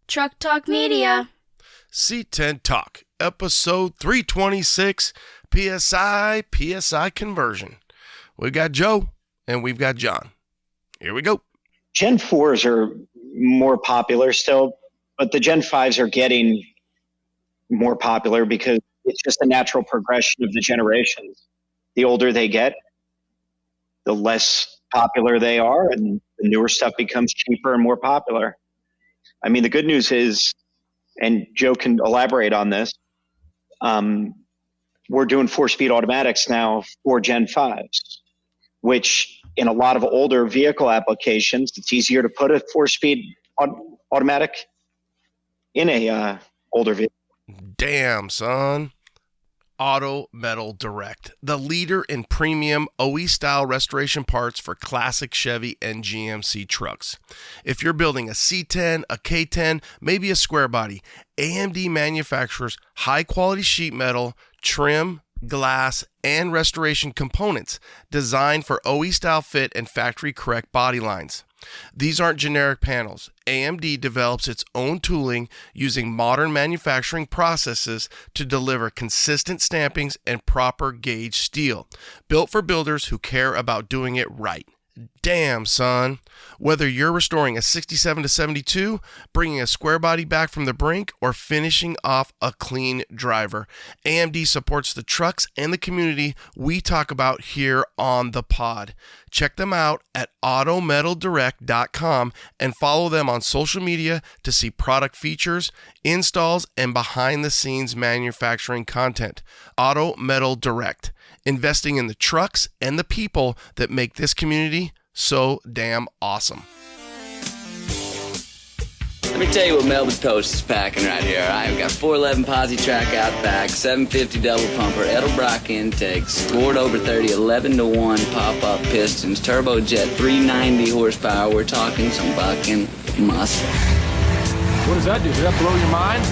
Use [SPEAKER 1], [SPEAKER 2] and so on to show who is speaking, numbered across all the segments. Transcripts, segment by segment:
[SPEAKER 1] Truck Talk Media.
[SPEAKER 2] C10 Talk, episode 326, PSI Conversion. We've got Joe and we've got Jon. Here we go.
[SPEAKER 3] Gen 4s are more popular still, but the Gen 5s are getting more popular because it's just a natural progression of the generations. The older they get, the less popular they are, and the newer stuff becomes cheaper and more popular. I mean, the good news is, and Joe can elaborate on this, we're doing 4-speed automatics now for Gen 5s, which in a lot of older vehicle applications, it's easier to put a 4-speed automatic in a older vehicle.
[SPEAKER 2] Damn, son. Auto Metal Direct, the leader in premium OE-style restoration parts for classic Chevy and GMC trucks. If you're building a C10, a K10, maybe a square body, AMD manufactures high-quality sheet metal, trim, glass, and restoration components designed for OE-style fit and factory-correct body lines. These aren't generic panels. AMD develops its own tooling using modern manufacturing processes to deliver consistent stampings and proper gauge steel, built for builders who care about doing it right. Damn, son. Whether you're restoring a 67 to 72, bringing a square body back from the brink, or finishing off a clean driver, AMD supports the trucks and the community we talk about here on the pod. Check them out at autometaldirect.com and follow them on social media to see product features, installs, and behind-the-scenes manufacturing content. Auto Metal Direct, investing in the trucks and the people that make this community so damn awesome.
[SPEAKER 4] Let me tell you what Melba's Toast is packing right here. I've got 411 Posi track out back, 750 double pumper, Edelbrock intakes, scored over 30, 11-1 pop-up pistons, turbojet, 390 horsepower. We're talking some bucking muscle.
[SPEAKER 5] What does that do? Does that blow your mind?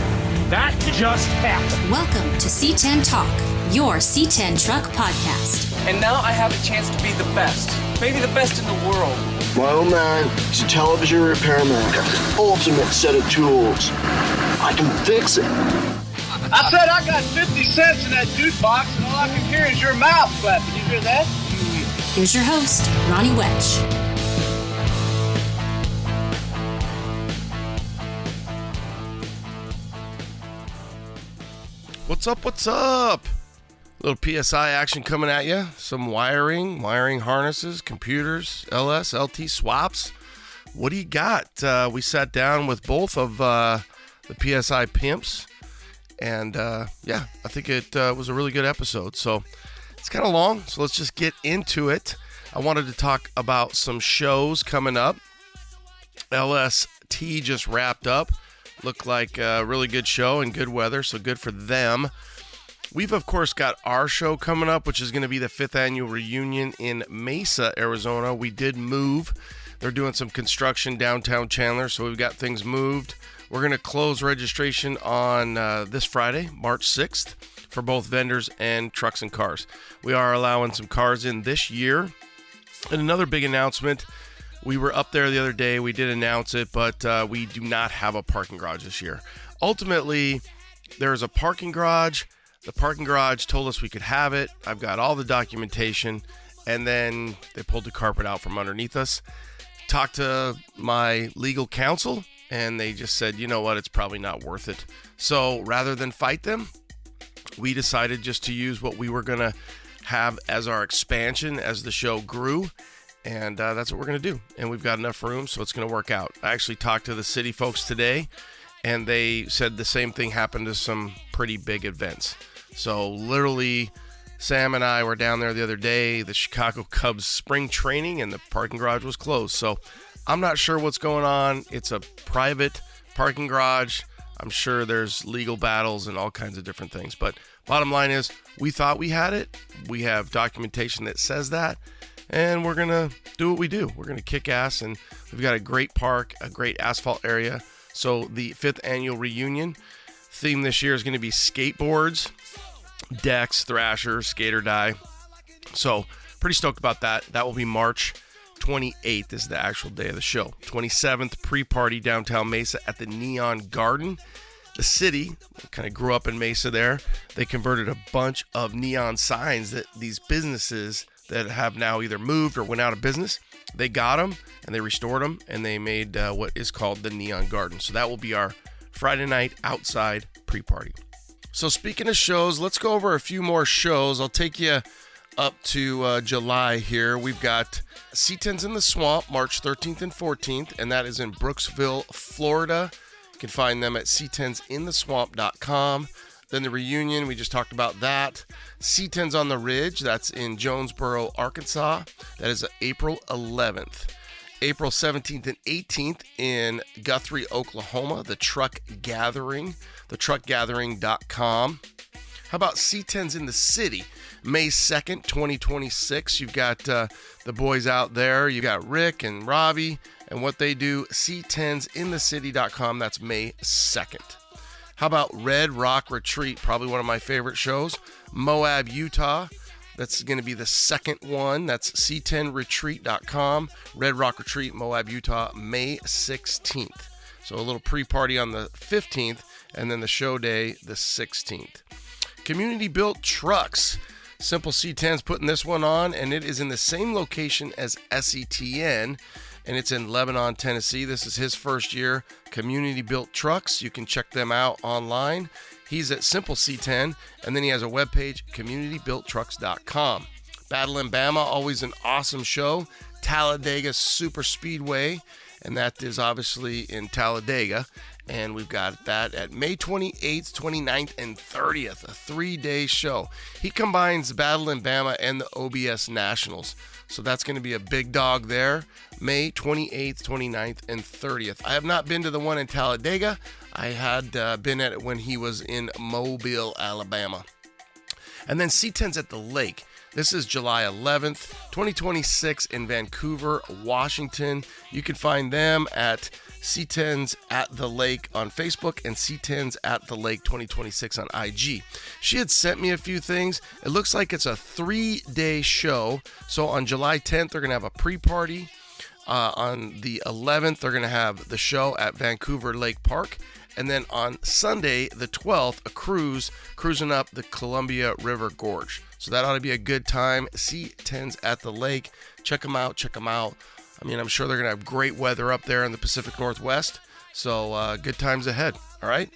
[SPEAKER 5] That just happened.
[SPEAKER 6] Welcome to C10 Talk, your C10 truck podcast.
[SPEAKER 5] And now I have a chance to be the best. Maybe the best in the world.
[SPEAKER 7] My old man is a television repairman. Ultimate set of tools. I can fix it.
[SPEAKER 8] I said I got 50 cents in that jukebox, and all I can hear is your mouth clapping. You hear that?
[SPEAKER 6] Here's your host, Ronnie Wedge.
[SPEAKER 2] What's up? Little PSI action coming at you. Some wiring harnesses, computers, LS, LT swaps. What do you got? We sat down with both of the PSI pimps, and I think it was a really good episode. So it's kind of long, so let's just get into it. I wanted to talk about some shows coming up. LST just wrapped up. Looked like a really good show and good weather, so good for them. We've, of course, got our show coming up, which is going to be the 5th annual reunion in Mesa, Arizona. We did move. They're doing some construction downtown Chandler, so we've got things moved. We're going to close registration on this Friday, March 6th, for both vendors and trucks and cars. We are allowing some cars in this year. And another big announcement, we were up there the other day. We did announce it, but we do not have a parking garage this year. Ultimately, there is a parking garage. The parking garage told us we could have it. I've got all the documentation, and then they pulled the carpet out from underneath us. Talked to my legal counsel, and they just said, you know what, it's probably not worth it. So rather than fight them, we decided just to use what we were going to have as our expansion as the show grew, and that's what we're going to do. And we've got enough room, so it's going to work out. I actually talked to the city folks today, and they said the same thing happened to some pretty big events. So literally, Sam and I were down there the other day, the Chicago Cubs spring training, and the parking garage was closed. So I'm not sure what's going on. It's a private parking garage. I'm sure there's legal battles and all kinds of different things. But bottom line is, we thought we had it. We have documentation that says that. And we're going to do what we do. We're going to kick ass. And we've got a great park, a great asphalt area. So the 5th annual reunion theme this year is going to be skateboards, decks, thrashers, skate or die. So pretty stoked about that. That will be March 28th is the actual day of the show. 27th, pre-party downtown Mesa at the Neon Garden. The city kind of grew up in Mesa there. They converted a bunch of neon signs that these businesses that have now either moved or went out of business, they got them and they restored them, and they made what is called the Neon Garden. So that will be our Friday night outside pre-party. So speaking of shows, let's go over a few more shows. I'll take you up to July here. We've got C10s in the Swamp, March 13th and 14th, and that is in Brooksville, Florida. You can find them at c10sintheswamp.com. Then the reunion, we just talked about that. C10s on the Ridge, that's in Jonesboro, Arkansas. That is April 11th. April 17th and 18th in Guthrie, Oklahoma, the Truck Gathering, thetruckgathering.com. How about C10s in the City? May 2nd, 2026. You've got the boys out there. You got Rick and Robbie and what they do. C10sinthecity.com. That's May 2nd. How about Red Rock Retreat? Probably one of my favorite shows. Moab, Utah. That's going to be the second one. That's c10retreat.com. Red Rock Retreat, Moab, Utah, May 16th. So a little pre-party on the 15th, and then the show day the 16th. Community Built Trucks. Simple C10's putting this one on, and it is in the same location as SETN, and it's in Lebanon, Tennessee. This is his first year. Community Built Trucks. You can check them out online. He's at Simple C10, and then he has a webpage, communitybuilttrucks.com. Battle in Bama, always an awesome show. Talladega Super Speedway, and that is obviously in Talladega. And we've got that at May 28th, 29th, and 30th, a 3-day show. He combines Battle in Bama and the OBS Nationals. So that's going to be a big dog there. May 28th, 29th, and 30th. I have not been to the one in Talladega. I had been at it when he was in Mobile, Alabama. And then C10's at the Lake. This is July 11th, 2026 in Vancouver, Washington. You can find them at C10s at the Lake on Facebook and C10s at the Lake 2026 on IG. She had sent me a few things. It looks like it's a 3-day show. So on July 10th, they're going to have a pre-party. On the 11th, they're going to have the show at Vancouver Lake Park. And then on Sunday, the 12th, a cruising up the Columbia River Gorge. So that ought to be a good time. C10s at the Lake. Check them out. I mean, I'm sure they're going to have great weather up there in the Pacific Northwest. So good times ahead. All right,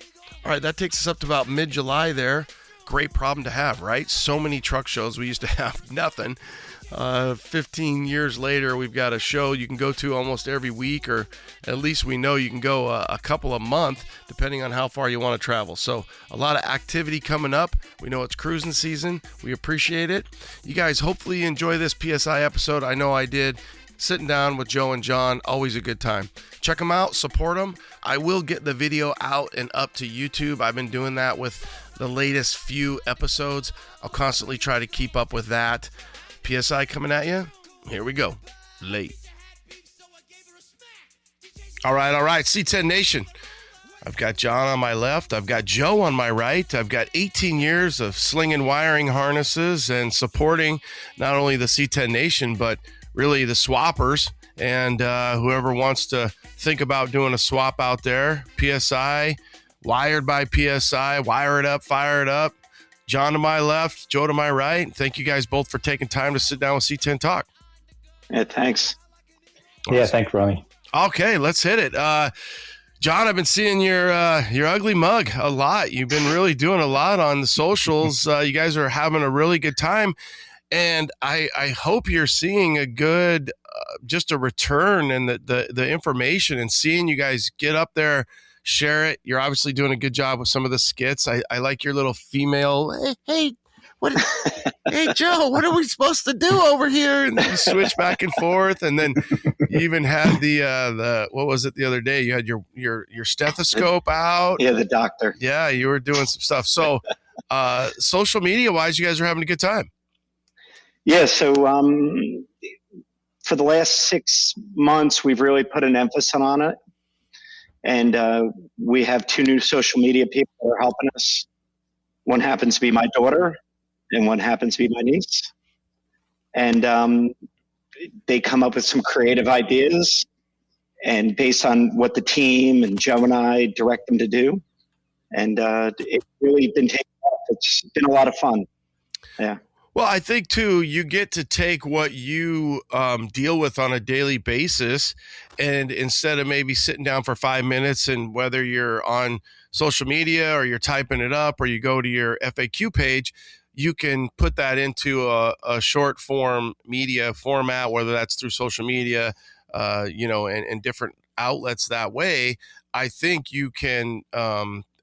[SPEAKER 2] that takes us up to about mid-July there. Great problem to have, right? So many truck shows. We used to have nothing. 15 years later, we've got a show you can go to almost every week, or at least we know you can go a couple a month, depending on how far you want to travel. So a lot of activity coming up. We know it's cruising season. We appreciate it. You guys hopefully enjoy this PSI episode. I know I did. Sitting down with Joe and Jon, always a good time. Check them out, support them. I will get the video out and up to YouTube. I've been doing that with the latest few episodes. I'll constantly try to keep up with that. PSI coming at you. Here we go. Late. All right. C10 Nation. I've got Jon on my left. I've got Joe on my right. I've got 18 years of slinging wiring harnesses and supporting not only the C10 Nation, but really the swappers and whoever wants to think about doing a swap out there. PSI, wired by PSI, wire it up, fire it up. Jon to my left, Joe to my right. Thank you guys both for taking time to sit down with C10 Talk.
[SPEAKER 3] Yeah, thanks.
[SPEAKER 1] Yeah, thanks, Ronnie.
[SPEAKER 2] Okay, let's hit it. Jon, I've been seeing your ugly mug a lot. You've been really doing a lot on the socials. You guys are having a really good time. And I hope you're seeing a good, just a return and the information and seeing you guys get up there, share it. You're obviously doing a good job with some of the skits. I like your little female, hey, hey, Joe, what are we supposed to do over here? And then you switch back and forth. And then you even had the what was it the other day? You had your stethoscope out.
[SPEAKER 3] Yeah, the doctor.
[SPEAKER 2] Yeah, you were doing some stuff. So social media wise, you guys are having a good time.
[SPEAKER 3] Yeah, so for the last 6 months, we've really put an emphasis on it. And we have 2 new social media people that are helping us. One happens to be my daughter, and one happens to be my niece. And they come up with some creative ideas, and based on what the team and Joe and I direct them to do. And it's really been taken off. It's been a lot of fun. Yeah.
[SPEAKER 2] Well, I think too, you get to take what you deal with on a daily basis, and instead of maybe sitting down for 5 minutes, and whether you're on social media or you're typing it up or you go to your FAQ page, you can put that into a short form media format, whether that's through social media, and different outlets that way. I think you can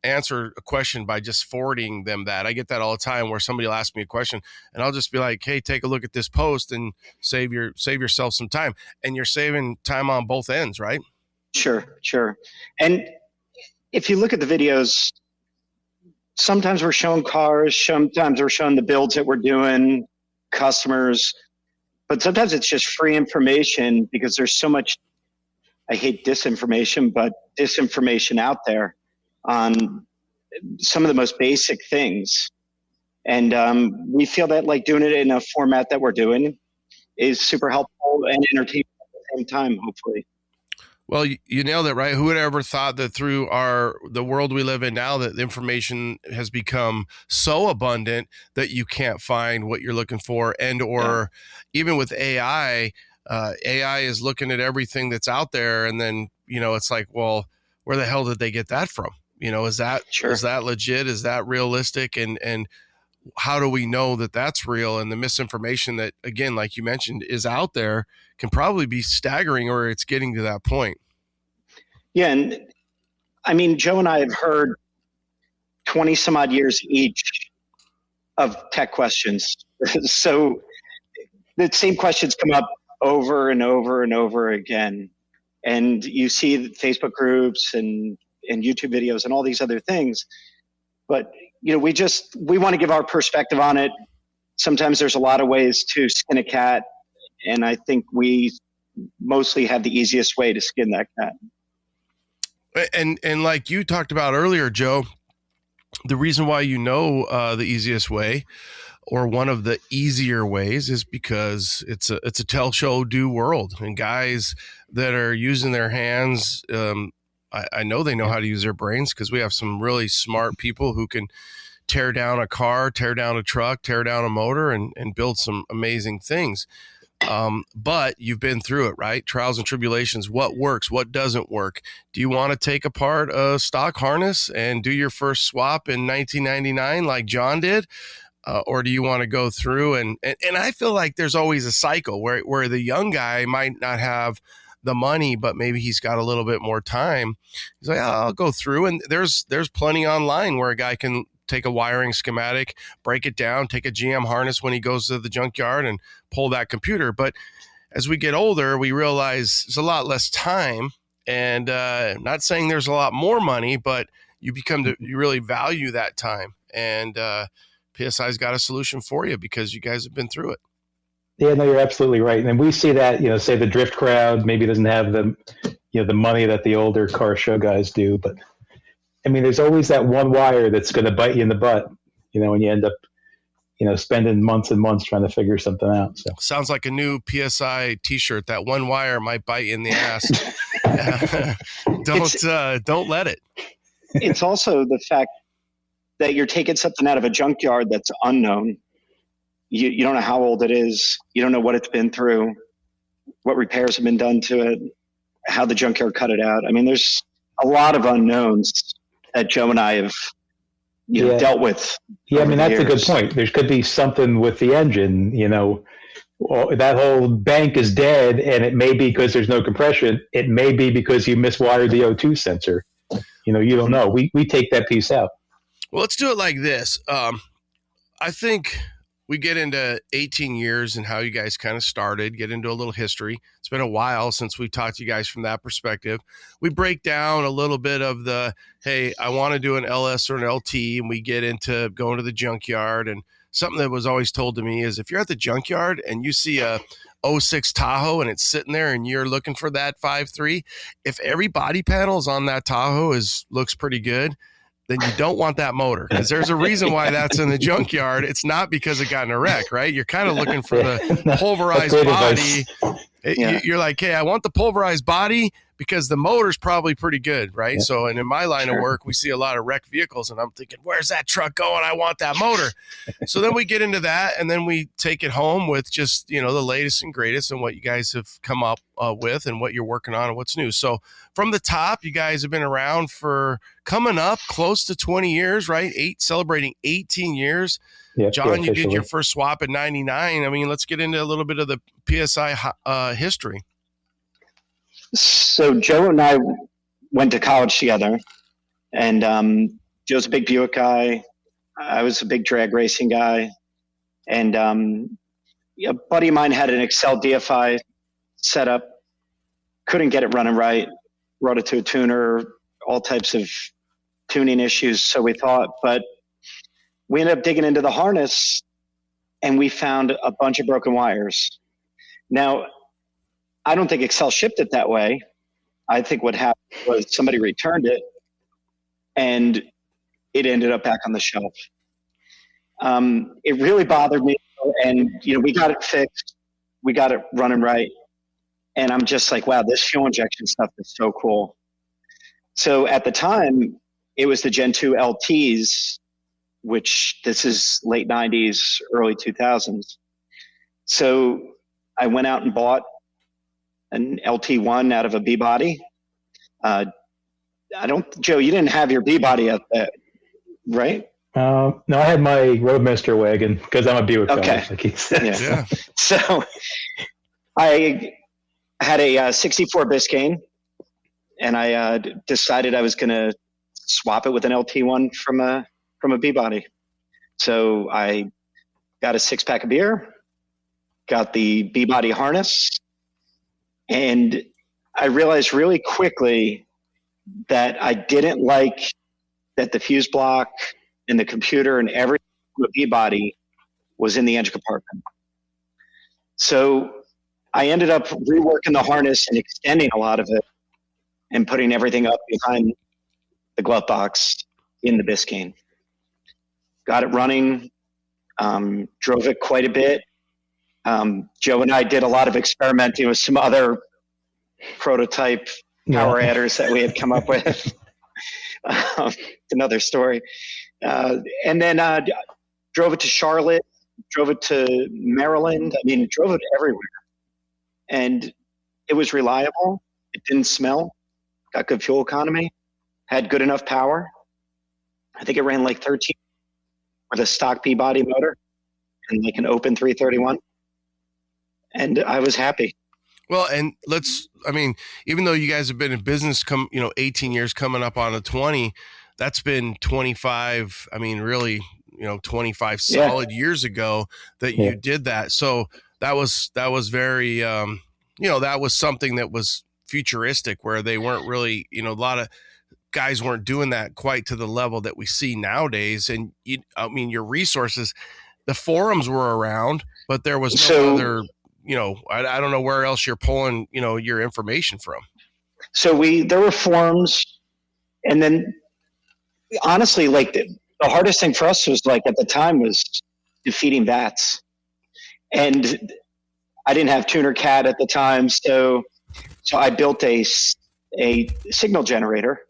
[SPEAKER 2] answer a question by just forwarding them that. I get that all the time where somebody will ask me a question and I'll just be like, hey, take a look at this post and save yourself some time. And you're saving time on both ends, right?
[SPEAKER 3] Sure. And if you look at the videos, sometimes we're showing cars, sometimes we're showing the builds that we're doing, customers, but sometimes it's just free information because there's so much, I hate disinformation, but disinformation out there on some of the most basic things. And we feel that like doing it in a format that we're doing is super helpful and entertaining at the same time, hopefully.
[SPEAKER 2] Well, you nailed it, right? Who would ever thought that through the world we live in now, that information has become so abundant that you can't find what you're looking for, or even with AI, AI is looking at everything that's out there, and then it's like, well, where the hell did they get that from? Is that legit? Is that realistic? And how do we know that that's real? And the misinformation that, again, like you mentioned, is out there can probably be staggering, or it's getting to that point.
[SPEAKER 3] Yeah. And I mean, Joe and I have heard 20 some odd years each of tech questions. So the same questions come up over and over and over again. And you see Facebook groups and YouTube videos and all these other things. But, we want to give our perspective on it. Sometimes there's a lot of ways to skin a cat. And I think we mostly have the easiest way to skin that cat.
[SPEAKER 2] And like you talked about earlier, Joe, the reason why the easiest way, or one of the easier ways, is because it's a tell, show, do world, and guys that are using their hands. I know they know how to use their brains, because we have some really smart people who can tear down a car, tear down a truck, tear down a motor, and build some amazing things. But you've been through it, right? Trials and tribulations. What works? What doesn't work? Do you want to take apart a stock harness and do your first swap in 1999 like John did? Or do you want to go through and I feel like there's always a cycle where the young guy might not have the money, but maybe he's got a little bit more time. He's like, I'll go through. And there's plenty online where a guy can take a wiring schematic, break it down, take a GM harness when he goes to the junkyard and pull that computer. But as we get older, we realize there's a lot less time, and not saying there's a lot more money, but you really value that time. And PSI's got a solution for you because you guys have been through it.
[SPEAKER 1] Yeah, no, you're absolutely right. And we see that, say the drift crowd maybe doesn't have the money that the older car show guys do, but I mean, there's always that one wire that's going to bite you in the butt, when you end up, spending months and months trying to figure something out. So
[SPEAKER 2] sounds like a new PSI t-shirt. That one wire might bite you in the ass. Don't let it.
[SPEAKER 3] It's also the fact that you're taking something out of a junkyard that's unknown. You don't know how old it is. You don't know what it's been through, what repairs have been done to it, how the junkyard cut it out. I mean, there's a lot of unknowns that Joe and I have dealt with.
[SPEAKER 1] Yeah, I mean, that's a good point. There could be something with the engine, that whole bank is dead, and it may be because there's no compression. It may be because you miswired the O2 sensor. You don't know. We take that piece out.
[SPEAKER 2] Well, let's do it like this. I think we get into 18 years and how you guys kind of started, get into a little history. It's been a while since we talked to you guys from that perspective. We break down a little bit of hey, I want to do an LS or an LT, and we get into going to the junkyard. And something that was always told to me is, if you're at the junkyard and you see a 06 Tahoe and it's sitting there and you're looking for that 5.3, if every body panels on that Tahoe looks pretty good, then you don't want that motor, because there's a reason why that's in the junkyard. It's not because it got in a wreck, right? You're kind of looking for the pulverized body. You're like, hey, I want the pulverized body because the motor's probably pretty good, right? Yeah. So, and in my line of work, we see a lot of wrecked vehicles, and I'm thinking, where's that truck going? I want that motor. So then we get into that, and then we take it home with just, the latest and greatest and what you guys have come up with and what you're working on and what's new. So from the top, you guys have been around for coming up close to 20 years, right? Celebrating 18 years. Yeah, John, you did your first swap in 99. I mean, let's get into a little bit of the PSI history.
[SPEAKER 3] So Joe and I went to college together, and Joe's a big Buick guy. I was a big drag racing guy. And a buddy of mine had an Excel DFI set up, couldn't get it running right, brought it to a tuner, all types of tuning issues, so we thought. But we ended up digging into the harness, and we found a bunch of broken wires. Now, I don't think Excel shipped it that way. I think what happened was somebody returned it, and it ended up back on the shelf. It really bothered me, and we got it fixed. We got it running right. And I'm just like, wow, this fuel injection stuff is so cool. So at the time, it was the Gen 2 LTs, which this is late 90s, early 2000s. So I went out and bought an LT1 out of a B-body. Joe, you didn't have your B-body out there, right?
[SPEAKER 1] No, I had my Roadmaster wagon because I'm a Buick guy, like he said.
[SPEAKER 3] Yeah. So I had a 64 Biscayne, and I decided I was going to swap it with an LT1 from a B-body. So I got a 6-pack of beer, got the B-body harness, and I realized really quickly that I didn't like that the fuse block and the computer and everything from the B-body was in the engine compartment. So I ended up reworking the harness and extending a lot of it and putting everything up behind the glove box in the Biscayne. Got it running, drove it quite a bit. Joe and I did a lot of experimenting with some other prototype power adders that we had come up with. It's another story. And then drove it to Charlotte, drove it to Maryland. I mean, drove it everywhere. And it was reliable. It didn't smell. Got good fuel economy. Had good enough power. I think it ran like 13 with a stock P-body motor and like an open 331. And I was happy.
[SPEAKER 2] Well, and even though you guys have been in business 18 years coming up on a 20, that's been 25. I mean, really, 25 solid years ago that you did that. So that was very, that was something that was futuristic, where they weren't really, a lot of guys weren't doing that quite to the level that we see nowadays. And your resources, the forums were around, but there was no other, I don't know where else you're pulling, your information from.
[SPEAKER 3] So there were forums, and then honestly, like the hardest thing for us was like at the time was defeating VATs. And I didn't have tuner CAD at the time. So I built a signal generator,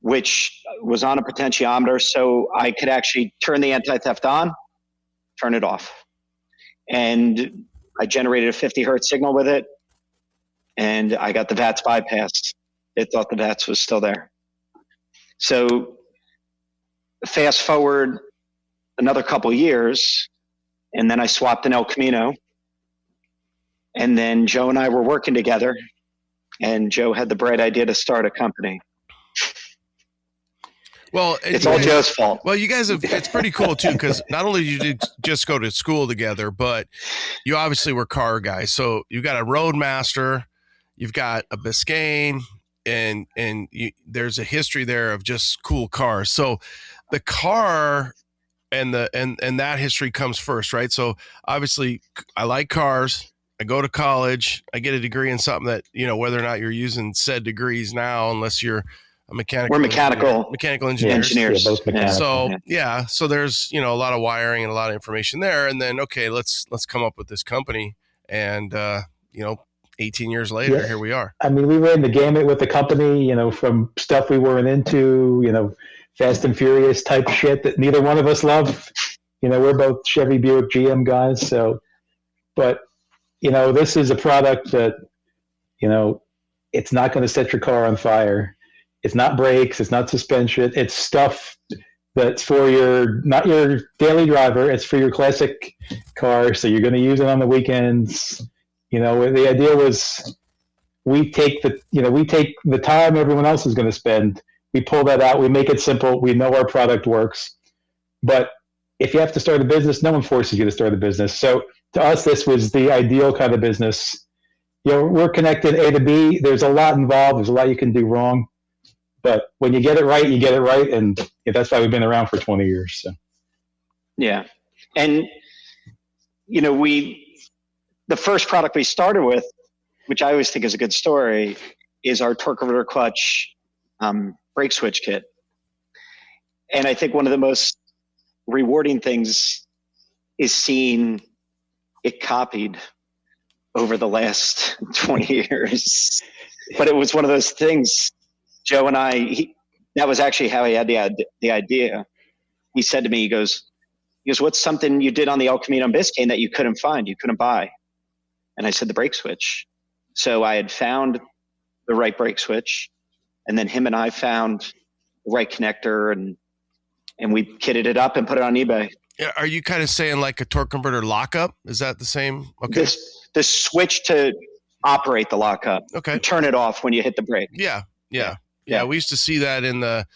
[SPEAKER 3] which was on a potentiometer. So I could actually turn the anti-theft on, turn it off. And I generated a 50 hertz signal with it. And I got the VATs bypassed. It thought the VATs was still there. So fast forward another couple years, and then I swapped an El Camino. And then Joe and I were working together, and Joe had the bright idea to start a company.
[SPEAKER 2] Well,
[SPEAKER 3] it's all Joe's fault.
[SPEAKER 2] Well, you guys it's pretty cool too, because not only did you just go to school together, but you obviously were car guys. So you got a Roadmaster, you've got a Biscayne, and there's a history there of just cool cars. So the car and that history comes first, right? So obviously I like cars. I go to college, I get a degree in something that, whether or not you're using said degrees now, unless you're a mechanical.
[SPEAKER 3] We're mechanical
[SPEAKER 2] engineers.
[SPEAKER 3] engineers.
[SPEAKER 1] Yeah, both mechanical.
[SPEAKER 2] So so there's a lot of wiring and a lot of information there, and then let's come up with this company, and 18 years later, here we are.
[SPEAKER 1] I mean, we ran the gamut with the company, from stuff we weren't into, Fast and Furious type shit that neither one of us love. We're both Chevy Buick GM guys. So, but, this is a product that, it's not going to set your car on fire. It's not brakes. It's not suspension. It's stuff that's for not your daily driver. It's for your classic car. So you're going to use it on the weekends. The idea was we take the time everyone else is going to spend. We pull that out. We make it simple. We know our product works. But if you have to start a business, no one forces you to start a business. So to us, this was the ideal kind of business. We're connected A to B. There's a lot involved. There's a lot you can do wrong. But when you get it right, you get it right. And that's why we've been around for 20 years. So.
[SPEAKER 3] Yeah. And, the first product we started with, which I always think is a good story, is our torque converter clutch brake switch kit. And I think one of the most rewarding things is seeing it copied over the last 20 years. But it was one of those things, Joe and that was actually how he had the idea. He said to me, he goes, what's something you did on the El Camino Biscayne that you couldn't find, you couldn't buy? And I said, the brake switch. So I had found the right brake switch, and then him and I found the right connector, and we kitted it up and put it on eBay.
[SPEAKER 2] Are you kind of saying like a torque converter lockup? Is that the same? Okay.
[SPEAKER 3] The switch to operate the lockup.
[SPEAKER 2] Okay.
[SPEAKER 3] And turn it off when you hit the brake.
[SPEAKER 2] Yeah. We used to see that in the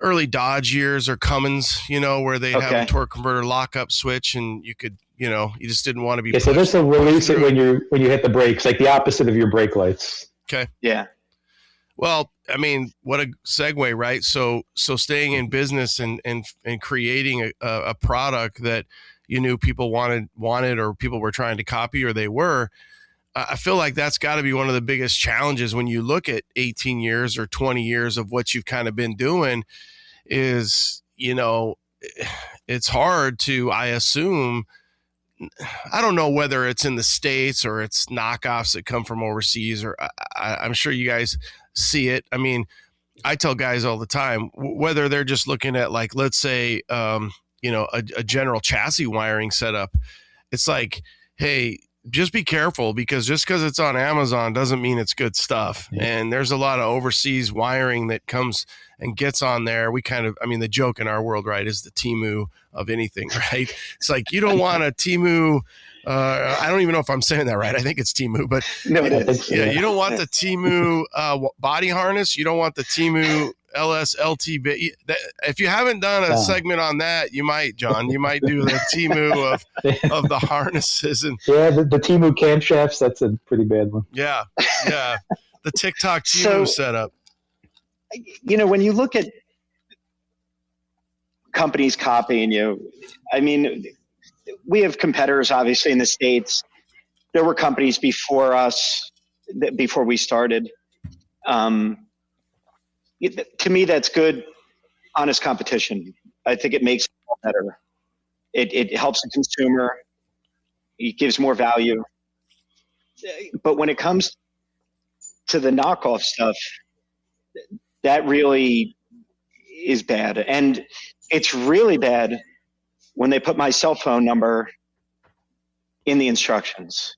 [SPEAKER 2] early Dodge years or Cummins, where they have a torque converter lockup switch, and you could, you just didn't want to be.
[SPEAKER 1] Yeah, so this will release it when you hit the brakes, like the opposite of your brake lights.
[SPEAKER 2] Okay.
[SPEAKER 3] Yeah.
[SPEAKER 2] Well, I mean, what a segue, right? So staying in business and creating a product that people wanted, or people were trying to copy, or they were. I feel like that's got to be one of the biggest challenges when you look at 18 years or 20 years of what you've kind of been doing. Is it's hard to, I assume. I don't know whether it's in the States or it's knockoffs that come from overseas, or I'm sure you guys see it. I mean, I tell guys all the time, whether they're just looking at, like, let's say, a general chassis wiring setup, it's like, hey, just be careful, because just because it's on Amazon doesn't mean it's good stuff. Yeah. And there's a lot of overseas wiring that comes and gets on there. The joke in our world, right, is the Temu of anything, right? It's like, you don't want a Temu. I don't even know if I'm saying that right. I think it's Temu, but
[SPEAKER 3] no, it is.
[SPEAKER 2] Yeah, you don't want the Temu body harness. You don't want the Temu LSLT. If you haven't done a segment on that, you might, John. You might do the Temu of the harnesses. And
[SPEAKER 1] the Temu camshafts. That's a pretty bad one.
[SPEAKER 2] Yeah. The TikTok Temu setup.
[SPEAKER 3] When you look at companies copying you, I mean, we have competitors, obviously, in the States. There were companies before us, before we started. To me, that's good, honest competition. I think it makes it all better. It helps the consumer. It gives more value. But when it comes to the knockoff stuff, that really is bad. And it's really bad when they put my cell phone number in the instructions.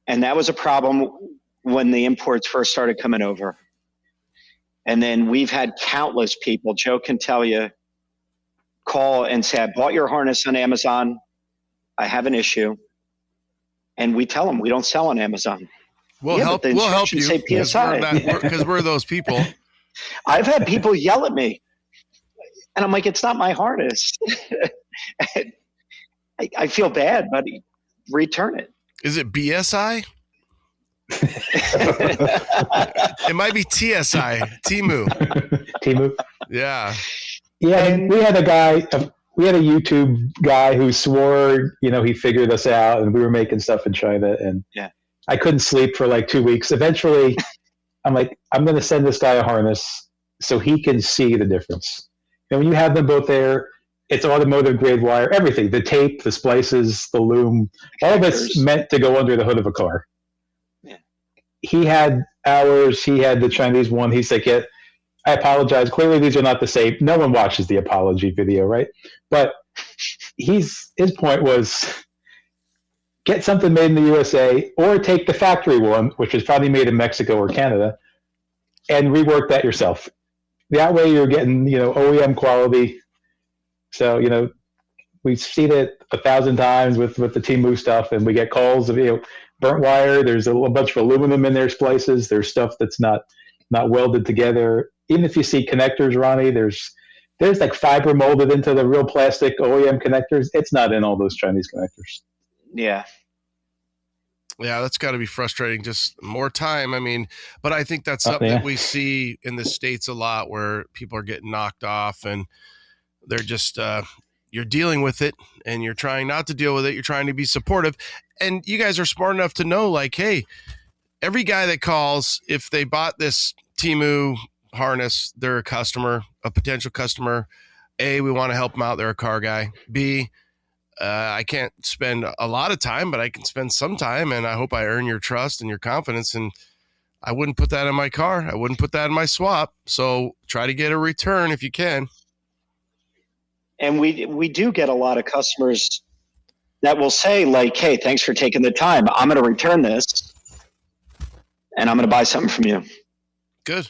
[SPEAKER 3] And that was a problem when the imports first started coming over. And then we've had countless people, Joe can tell you, call and say, I bought your harness on Amazon. I have an issue. And we tell them we don't sell on Amazon.
[SPEAKER 2] We'll help you,
[SPEAKER 3] say PSI.
[SPEAKER 2] Because we're those people.
[SPEAKER 3] I've had people yell at me. And I'm like, it's not my harness. I feel bad, but return it.
[SPEAKER 2] Is it BSI? It might be TSI,
[SPEAKER 1] Temu.
[SPEAKER 2] Yeah.
[SPEAKER 1] And we had a YouTube guy who swore, he figured us out, and we were making stuff in China, and I couldn't sleep for like 2 weeks. Eventually, I'm like, I'm going to send this guy a harness so he can see the difference. And when you have them both there, it's automotive grade wire, everything, the tape, the splices, the loom, all of it's meant to go under the hood of a car.
[SPEAKER 3] Yeah.
[SPEAKER 1] He had ours. He had the Chinese one. He's like, yeah, I apologize. Clearly, these are not the same. No one watches the apology video, right? But his point was get something made in the USA or take the factory one, which is probably made in Mexico or Canada, and rework that yourself. That way you're getting, OEM quality. So, we've seen it 1,000 times with the Temu stuff, and we get calls of, burnt wire. There's a bunch of aluminum in their splices. There's stuff that's not welded together. Even if you see connectors, Ronnie, there's like fiber molded into the real plastic OEM connectors. It's not in all those Chinese connectors.
[SPEAKER 3] Yeah.
[SPEAKER 2] Yeah, that's got to be frustrating. Just more time. I mean, but I think that's something that we see in the States a lot, where people are getting knocked off and they're just, you're dealing with it and you're trying not to deal with it. You're trying to be supportive. And you guys are smart enough to know, like, hey, every guy that calls, if they bought this Temu harness, they're a customer, a potential customer. A, we want to help them out. They're a car guy. B, I can't spend a lot of time, but I can spend some time, and I hope I earn your trust and your confidence. And I wouldn't put that in my car. I wouldn't put that in my swap. So try to get a return if you can.
[SPEAKER 3] And we do get a lot of customers that will say, like, hey, thanks for taking the time. I'm going to return this, and I'm going to buy something from you.
[SPEAKER 2] Good.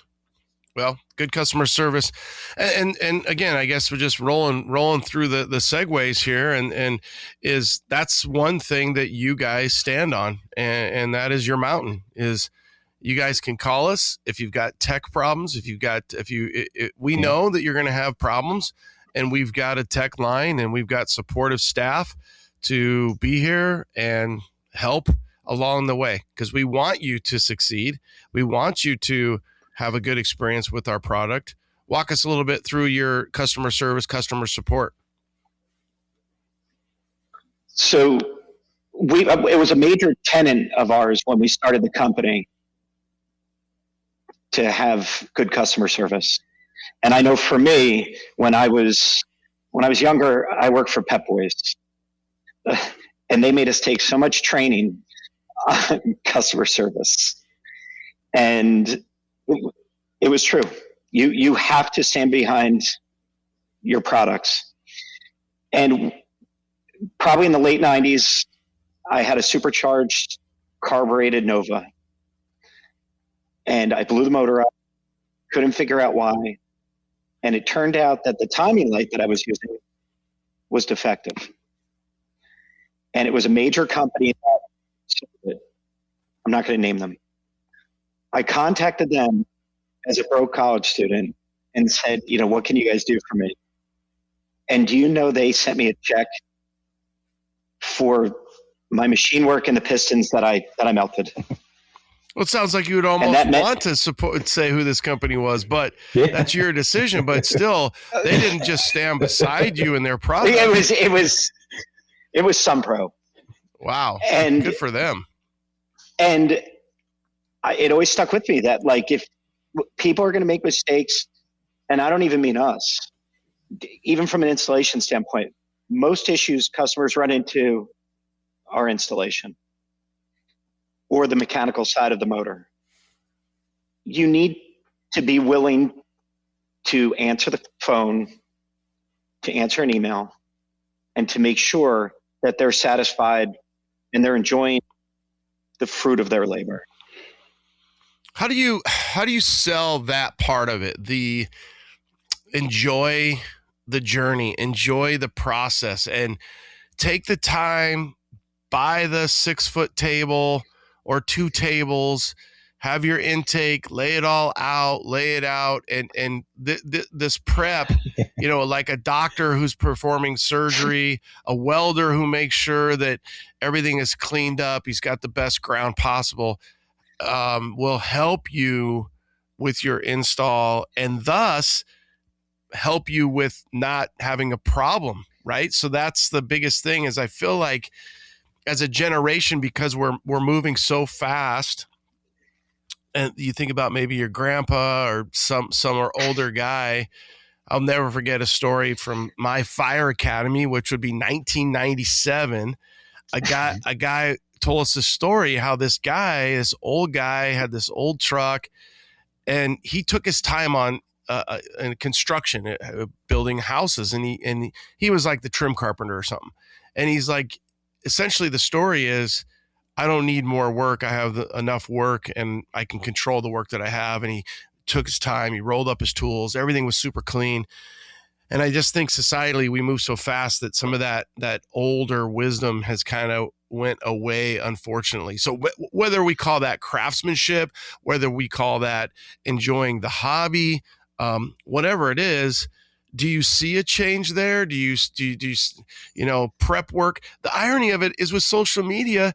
[SPEAKER 2] Well, good customer service. And again, I guess we're just rolling through the segues here, and is that's one thing that you guys stand on, and that is your mountain. Is you guys can call us if you've got tech problems, we know that you're going to have problems, and we've got a tech line and we've got supportive staff to be here and help along the way, because we want you to succeed. We want you to have a good experience with our product. Walk us a little bit through your customer service, customer support.
[SPEAKER 3] So it was a major tenet of ours when we started the company to have good customer service. And I know for me, when I was younger, I worked for Pep Boys, and they made us take so much training on customer service. And it was true. You have to stand behind your products. And probably in the late 90s, I had a supercharged carbureted Nova. And I blew the motor up, couldn't figure out why. And it turned out that the timing light that I was using was defective. And it was a major company that I'm not going to name them. I contacted them as a broke college student and said, what can you guys do for me? And do you know they sent me a check for my machine work and the pistons that I melted?
[SPEAKER 2] Well, it sounds like you would almost want to say who this company was, but that's your decision. But still, they didn't just stand beside you in their product.
[SPEAKER 3] It was Sunpro.
[SPEAKER 2] Wow,
[SPEAKER 3] and
[SPEAKER 2] good for them.
[SPEAKER 3] And it always stuck with me that, like, if people are going to make mistakes, and I don't even mean us, even from an installation standpoint, most issues customers run into are installation or the mechanical side of the motor. You need to be willing to answer the phone, to answer an email, and to make sure that they're satisfied and they're enjoying the fruit of their labor.
[SPEAKER 2] How do you sell that part of it? The enjoy the journey, enjoy the process, and take the time, buy the 6-foot table or 2 tables, have your intake, lay it all out, lay it out. And this prep, like a doctor who's performing surgery, a welder who makes sure that everything is cleaned up, he's got the best ground possible, will help you with your install and thus help you with not having a problem, right? So that's the biggest thing. Is I feel like as a generation, because we're moving so fast, and you think about maybe your grandpa or some or older guy. I'll never forget a story from my fire academy, which would be 1997. A guy told us a story how this old guy had this old truck, and he took his time on in construction, building houses, and he was like the trim carpenter or something. And he's like, essentially the story is, I don't need more work. I have enough work, and I can control the work that I have. And he took his time. He rolled up his tools. Everything was super clean. And I just think societally we move so fast that some of that older wisdom has kind of went away, unfortunately. So whether we call that craftsmanship, whether we call that enjoying the hobby, whatever it is, do you see a change there? Do you prep work? The irony of it is with social media,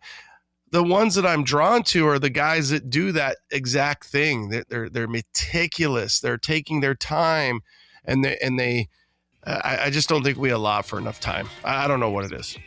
[SPEAKER 2] the ones that I'm drawn to are the guys that do that exact thing. They're meticulous. They're taking their time, and I just don't think we allow for enough time. I don't know what it is.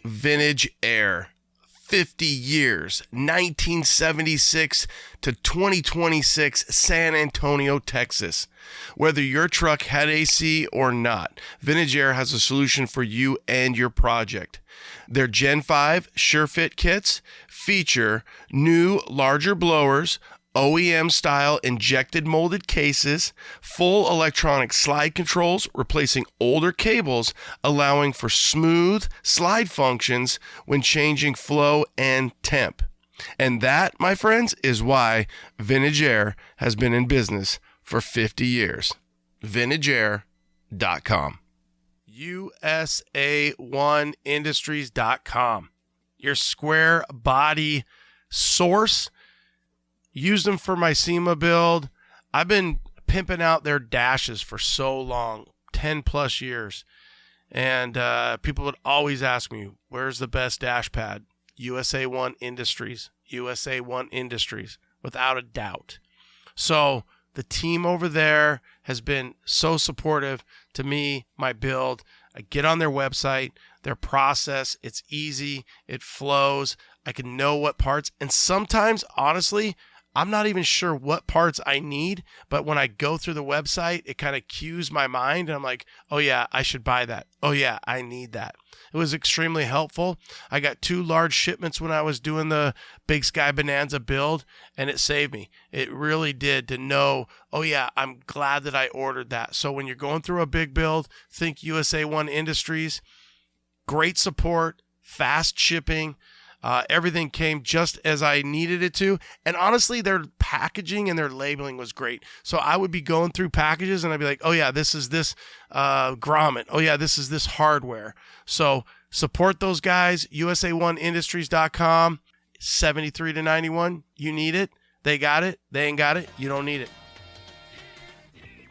[SPEAKER 2] Vintage Air, 50 years, 1976 to 2026, San Antonio, Texas. Whether your truck had AC or not, Vintage Air has a solution for you and your project. Their Gen 5 SureFit kits feature new, larger blowers, OEM-style injected molded cases, full electronic slide controls, replacing older cables, allowing for smooth slide functions when changing flow and temp. And that, my friends, is why Vintage Air has been in business for 50 years. VintageAir.com. USA1Industries.com. Your square body source. Used them for my SEMA build. I've been pimping out their dashes for so long, 10 plus years. And people would always ask me, where's the best dash pad? USA1 Industries. USA1 Industries, without a doubt. So the team over there has been so supportive to me, my build. I get on their website, their process, it's easy, it flows. I can know what parts. And sometimes, honestly, I'm not even sure what parts I need, but when I go through the website, it kind of cues my mind, and I'm like, oh yeah, I should buy that. Oh yeah, I need that. It was extremely helpful. I got 2 large shipments when I was doing the Big Sky Bonanza build, and it saved me. It really did, to know, oh yeah, I'm glad that I ordered that. So when you're going through a big build, think USA1 Industries. Great support, fast shipping. Everything came just as I needed it to. And honestly, their packaging and their labeling was great. So I would be going through packages and I'd be like, oh yeah, this is this grommet. Oh yeah, this is this hardware. So support those guys, USA1Industries.com, 73 to 91. You need it. They got it. They ain't got it. You don't need it.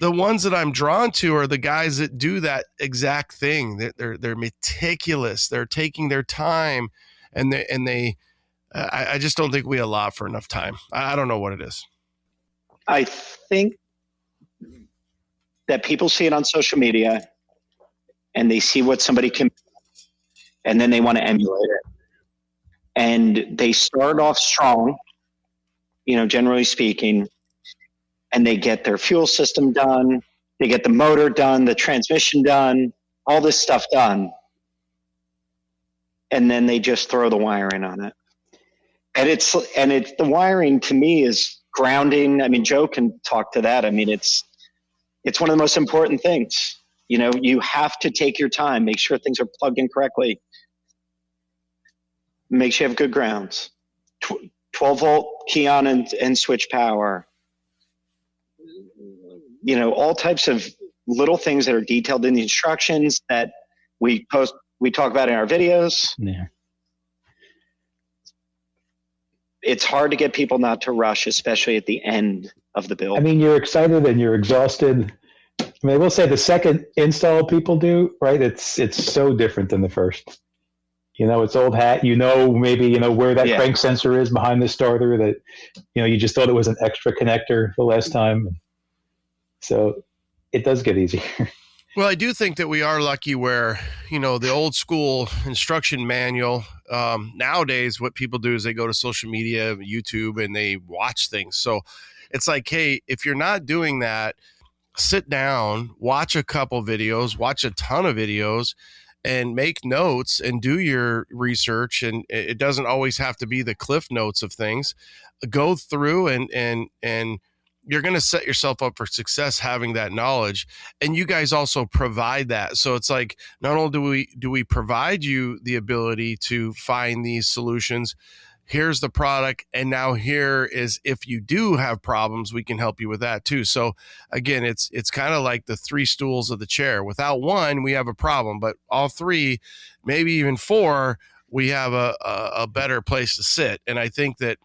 [SPEAKER 2] The ones that I'm drawn to are the guys that do that exact thing. They're meticulous. They're taking their time. And I just don't think we allow for enough time. I don't know what it is.
[SPEAKER 3] I think that people see it on social media and they see what somebody can, and then they want to emulate it. And they start off strong, generally speaking, and they get their fuel system done. They get the motor done, the transmission done, all this stuff done. And then they just throw the wiring on it. And it's the wiring to me is grounding. I mean, Joe can talk to that. I mean, it's one of the most important things. You have to take your time, make sure things are plugged in correctly. Make sure you have good grounds. 12 volt key on and switch power. All types of little things that are detailed in the instructions that we talk about in our videos.
[SPEAKER 1] Yeah.
[SPEAKER 3] It's hard to get people not to rush, especially at the end of the build.
[SPEAKER 1] I mean, you're excited and you're exhausted. I mean, I will say the second install people do, right? It's so different than the first. It's old hat. Maybe where that crank sensor is behind the starter that, you just thought it was an extra connector the last time. So it does get easier.
[SPEAKER 2] Well, I do think that we are lucky where, the old school instruction manual, nowadays, what people do is they go to social media, YouTube, and they watch things. So it's like, hey, if you're not doing that, sit down, watch a couple videos, watch a ton of videos, and make notes and do your research. And it doesn't always have to be the cliff notes of things. Go through and you're going to set yourself up for success having that knowledge. And you guys also provide that. So it's like, not only do we provide you the ability to find these solutions, here's the product, and now here is, if you do have problems, we can help you with that too. So again, it's kind of like the three stools of the chair. Without one, we have a problem, but all three, maybe even four, we have a better place to sit. And I think that,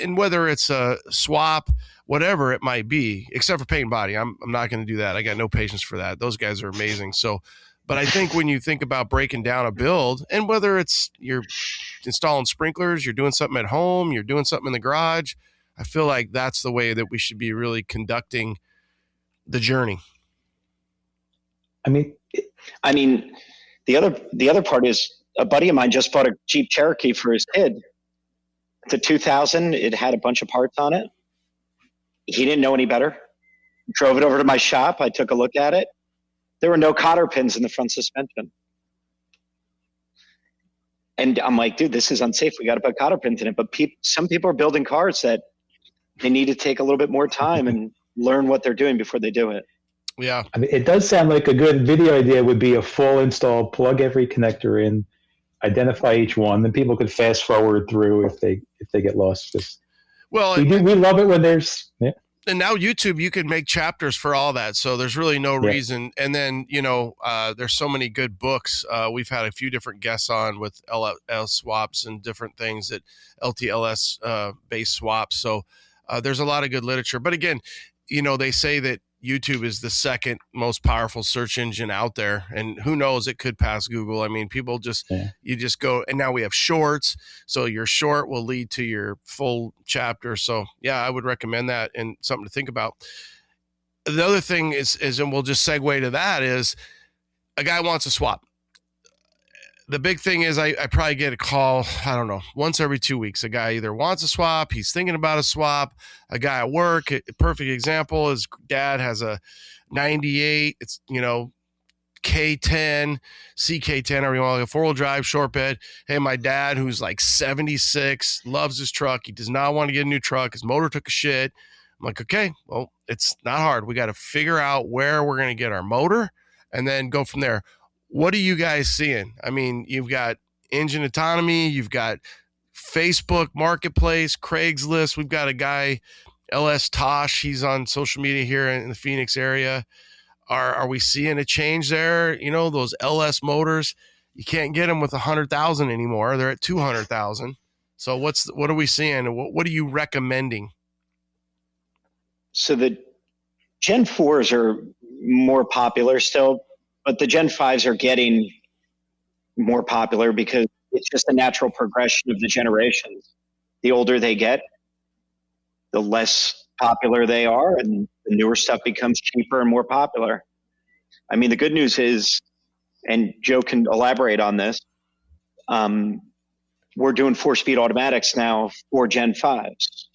[SPEAKER 2] and whether it's a swap, whatever it might be, except for paint and body, I'm not going to do that. I got no patience for that. Those guys are amazing. So, but I think when you think about breaking down a build, and whether it's you're installing sprinklers, you're doing something at home, you're doing something in the garage, I feel like that's the way that we should be really conducting the journey.
[SPEAKER 3] I mean, the other part is, a buddy of mine just bought a Jeep Cherokee for his kid. It's a 2000. It had a bunch of parts on it. He didn't know any better. Drove it over to my shop. I took a look at it. There were no cotter pins in the front suspension. And I'm like, dude, this is unsafe. We got to put cotter pins in it. But some people are building cars that they need to take a little bit more time and learn what they're doing before they do it.
[SPEAKER 2] Yeah.
[SPEAKER 1] I mean, it does sound like a good video idea would be a full install, plug every connector in, identify each one, then people could fast forward through if they get lost. We love it when there's
[SPEAKER 2] And now YouTube, you can make chapters for all that. So there's really no reason. And then, there's so many good books. We've had a few different guests on with LS swaps and different things, that LTLS based swaps. So there's a lot of good literature. But again, they say that YouTube is the second most powerful search engine out there. And who knows, it could pass Google. I mean, people you just go, and now we have shorts. So your short will lead to your full chapter. So yeah, I would recommend that, and something to think about. The other thing is, and we'll just segue to that, is a guy wants a swap. The big thing is I probably get a call, I don't know, once every 2 weeks. A guy either wants a swap, he's thinking about a swap. A guy at work, a perfect example, his dad has a 98, it's, K10, CK10, or you want, like a four-wheel drive short bed. Hey, my dad, who's like 76, loves his truck. He does not want to get a new truck. His motor took a shit. I'm like, okay, well, it's not hard. We got to figure out where we're going to get our motor and then go from there. What are you guys seeing? I mean, you've got Engine Autonomy, you've got Facebook Marketplace, Craigslist. We've got a guy, LS Tosh, he's on social media here in the Phoenix area. Are we seeing a change there? Those LS motors, you can't get them with 100,000 anymore. They're at 200,000. So what are we seeing? What are you recommending?
[SPEAKER 3] So the Gen 4s are more popular still, but the Gen 5s are getting more popular because it's just a natural progression of the generations. The older they get, the less popular they are, and the newer stuff becomes cheaper and more popular. I mean, the good news is, and Joe can elaborate on this, we're doing 4-speed automatics now for Gen 5s,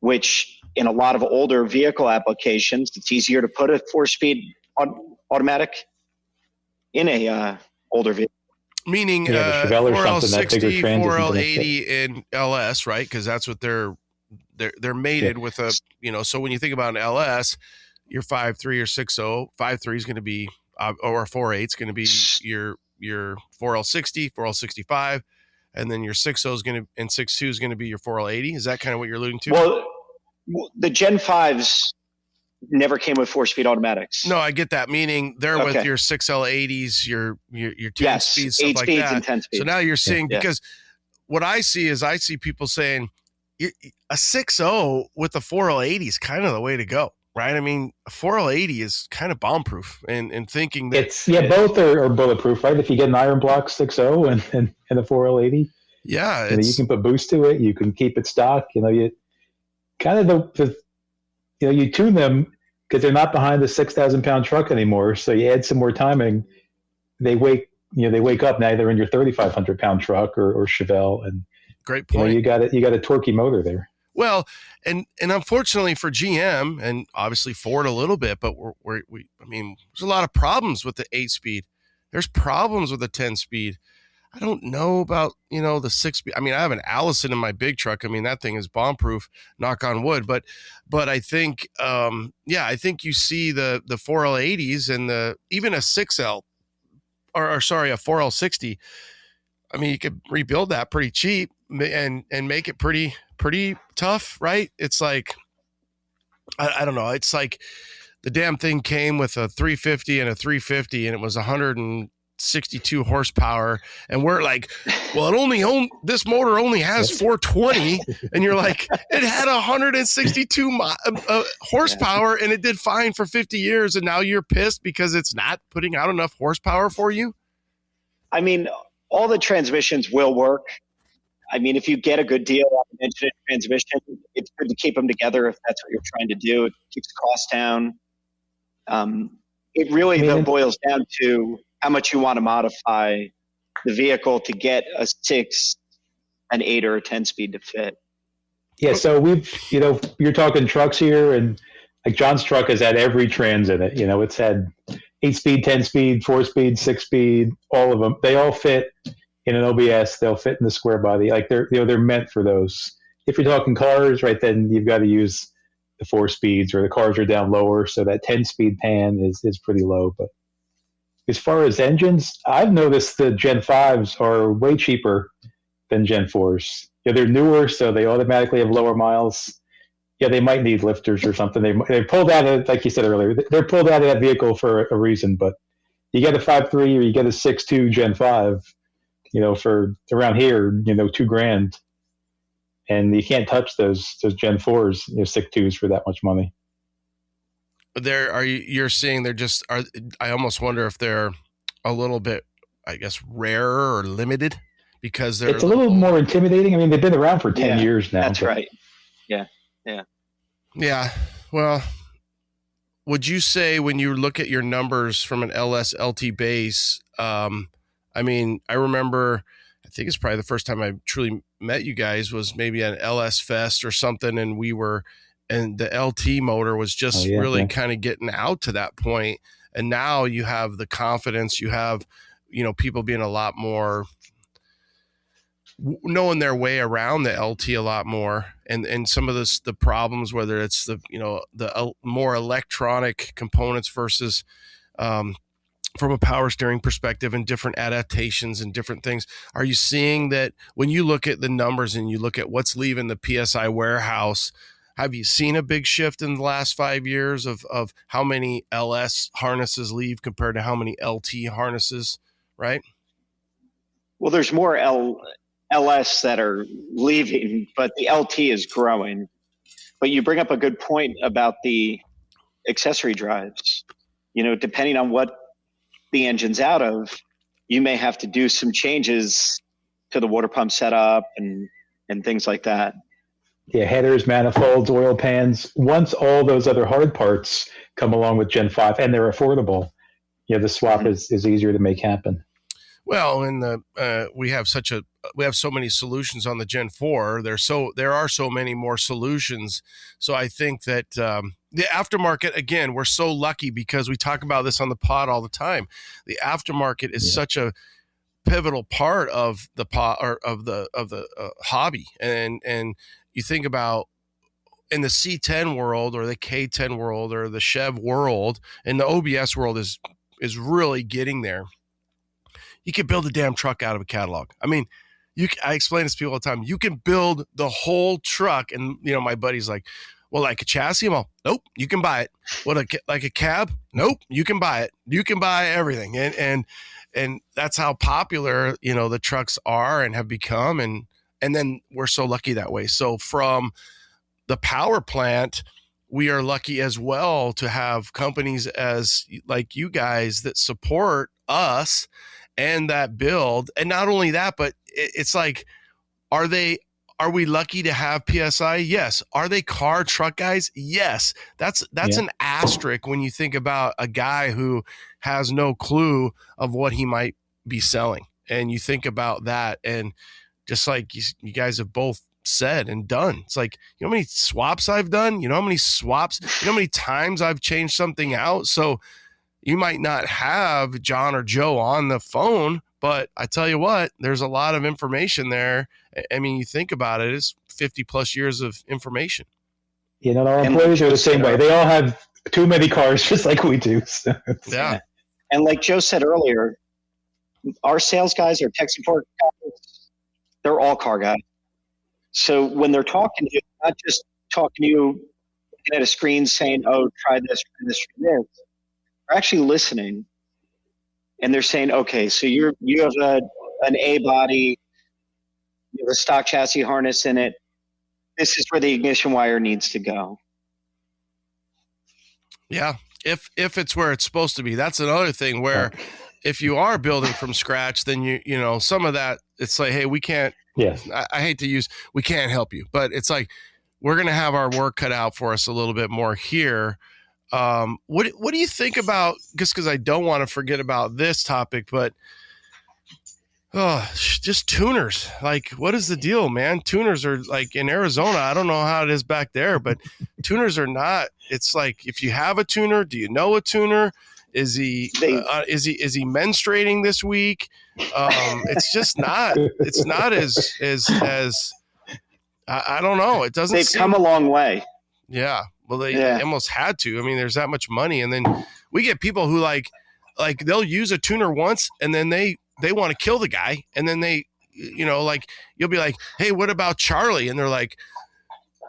[SPEAKER 3] which in a lot of older vehicle applications, it's easier to put a 4-speed automatic in a older vehicle.
[SPEAKER 2] Meaning
[SPEAKER 1] the Chevelle or something, that bigger
[SPEAKER 2] 4L60,
[SPEAKER 1] trans isn't gonna
[SPEAKER 2] 4L80
[SPEAKER 1] fit.
[SPEAKER 2] in LS, right? Because that's what they're mated with a, so when you think about an LS, your 5.3 or 6.0, 5.3 is going to be, or 4.8 is going to be your 4L60, 4L65, and then your 6.0 is going to, and 6.2 is going to be your 4L80. Is that kind of what you're alluding to?
[SPEAKER 3] Well, the Gen 5s never came with 4-speed automatics.
[SPEAKER 2] No, I get that. Meaning they're with your 6L80s, your 10 speeds, stuff
[SPEAKER 3] 8
[SPEAKER 2] like
[SPEAKER 3] speeds
[SPEAKER 2] that.
[SPEAKER 3] and 10 speeds.
[SPEAKER 2] So now you're seeing, because what I see people saying a 6.0 with a 4L80 is kind of the way to go, right? I mean, a 4L80 is kind of bomb-proof, and thinking that
[SPEAKER 1] It's both are bulletproof, right? If you get an iron block 6.0 and a 4L80, you can put boost to it. You can keep it stock. You kind of you tune them because they're not behind the 6,000-pound truck anymore. So you add some more timing, they wake up now they're in your 3,500-pound truck or Chevelle, and
[SPEAKER 2] Great point.
[SPEAKER 1] you got a torquey motor there.
[SPEAKER 2] Well, and unfortunately for GM and obviously Ford a little bit, but I mean, there's a lot of problems with the 8-speed. There's problems with the 10-speed. I don't know about, the 6-speed. I mean, I have an Allison in my big truck. I mean, that thing is bomb-proof, knock on wood. But I think, I think you see the 4L80s and even a 6L, a 4L60. I mean, you could rebuild that pretty cheap and make it pretty tough, right? It's like, I don't know. It's like the damn thing came with a 350 and a 350, and it was 162 horsepower. And we're like, well, this motor only has 420. And you're like, it had 162 horsepower and it did fine for 50 years. And now you're pissed because it's not putting out enough horsepower for you.
[SPEAKER 3] I mean, all the transmissions will work. I mean, if you get a good deal on an engine and transmission, it's good to keep them together if that's what you're trying to do. It keeps costs down. It really though boils down to how much you want to modify the vehicle to get a 6, an 8, or a 10-speed to fit.
[SPEAKER 1] Yeah, so you're talking trucks here, and like John's truck has had every trans in it. It's had 8-speed, 10-speed, 4-speed, 6-speed, all of them. They all fit in an OBS. They'll fit in the square body. Like they're meant for those. If you're talking cars, right, then you've got to use the 4 speeds, or the cars are down lower, so that 10-speed pan is pretty low. But as far as engines, I've noticed the Gen 5s are way cheaper than Gen 4s. They're newer, so they automatically have lower miles. Yeah, they might need lifters or something. They pulled out of, like you said earlier, they're pulled out of that vehicle for a reason. But you get a 5.3 or you get a 6.2 Gen 5, for around here, $2,000, and you can't touch those Gen 4s, 6.2s for that much money.
[SPEAKER 2] You're seeing they're just are. I almost wonder if they're a little bit, I guess, rarer or limited because
[SPEAKER 1] it's a little more intimidating. I mean, they've been around for 10 years now.
[SPEAKER 3] That's right.
[SPEAKER 2] Yeah. Well, would you say when you look at your numbers from an LS LT base, I mean, I remember, I think it's probably the first time I truly met you guys was maybe an LS Fest or something. And the LT motor was just kind of getting out to that point. And now you have the confidence, you have, people being a lot more knowing their way around the LT a lot more, and some of the problems, whether it's the more electronic components versus from a power steering perspective and different adaptations and different things. Are you seeing that when you look at the numbers and you look at what's leaving the PSI warehouse? Have you seen a big shift in the last 5 years of how many LS harnesses leave compared to how many LT harnesses, right?
[SPEAKER 3] Well, there's more LS that are leaving, but the LT is growing. But you bring up a good point about the accessory drives. Depending on what the engine's out of, you may have to do some changes to the water pump setup and things like that.
[SPEAKER 1] Yeah, headers, manifolds, oil pans. Once all those other hard parts come along with Gen 5 and they're affordable, the swap is easier to make happen.
[SPEAKER 2] Well, and we have so many solutions on the Gen 4. There are so many more solutions. So I think that the aftermarket, again, we're so lucky because we talk about this on the pod all the time. The aftermarket is such a pivotal part of the hobby, and you think about in the C10 world or the K10 world or the Chev world, and the OBS world is really getting there. You can build a damn truck out of a catalog. I mean, I explain this to people all the time. You can build the whole truck, and my buddy's like, well, like a chassis? I'm all, nope, you can buy it. What, like a cab? Nope, you can buy it. You can buy everything, and that's how popular the trucks are and have become, and then we're so lucky that way. So from the power plant, we are lucky as well to have companies as like you guys that support us and that build. And not only that, but it's like, are they Are we lucky to have PSI? Yes. Are they truck guys? Yes. That's an asterisk when you think about a guy who has no clue of what he might be selling. And you think about that, and just like you guys have both said and done, it's like, you know how many swaps I've done? You know how many times I've changed something out? So you might not have John or Joe on the phone, but I tell you what, there's a lot of information there. I mean, you think about it, it's 50 plus years of information.
[SPEAKER 1] You know, our employees are the same way. They all have too many cars, just like we do. So.
[SPEAKER 2] Yeah.
[SPEAKER 3] And like Joe said earlier, our sales guys, our tech support guys, they're all car guys. So when they're talking to you, not just talking to you looking at a screen saying, oh, try this, try this, try this. They're actually listening. And they're saying, okay, so you have an A body, you have a stock chassis harness in it. This is where the ignition wire needs to go.
[SPEAKER 2] Yeah, if it's where it's supposed to be. That's another thing where if you are building from scratch, then you know, some of that, it's like, hey, we can't, I hate to use, we can't help you, but it's like, we're going to have our work cut out for us a little bit more here. What do you think about, just because I don't want to forget about this topic, but just tuners? Like, what is the deal, man? Tuners are like in Arizona. I don't know how it is back there, but tuners are not. It's like, if you have a tuner, do you know a tuner? Is he menstruating this week? It's just not. It's not as I don't know. It doesn't.
[SPEAKER 3] They've come a long way.
[SPEAKER 2] Yeah. Well, they almost had to. I mean, there's that much money, and then we get people who like they'll use a tuner once, and then they want to kill the guy, and then they, you know, like, you'll be like, hey, what about Charlie? And they're like,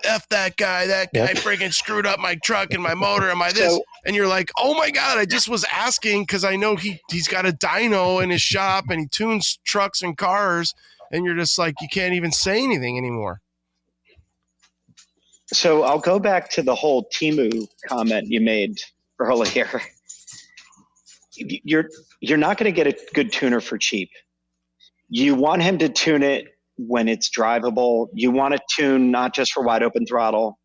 [SPEAKER 2] F that guy. That guy freaking screwed up my truck and my motor and my this. And you're like, oh my God, I just was asking because I know he's got a dyno in his shop and he tunes trucks and cars. And you're just like, you can't even say anything anymore.
[SPEAKER 3] So I'll go back to the whole Temu comment you made earlier. You're not going to get a good tuner for cheap. You want him to tune it when it's drivable. You want to tune not just for wide open throttle.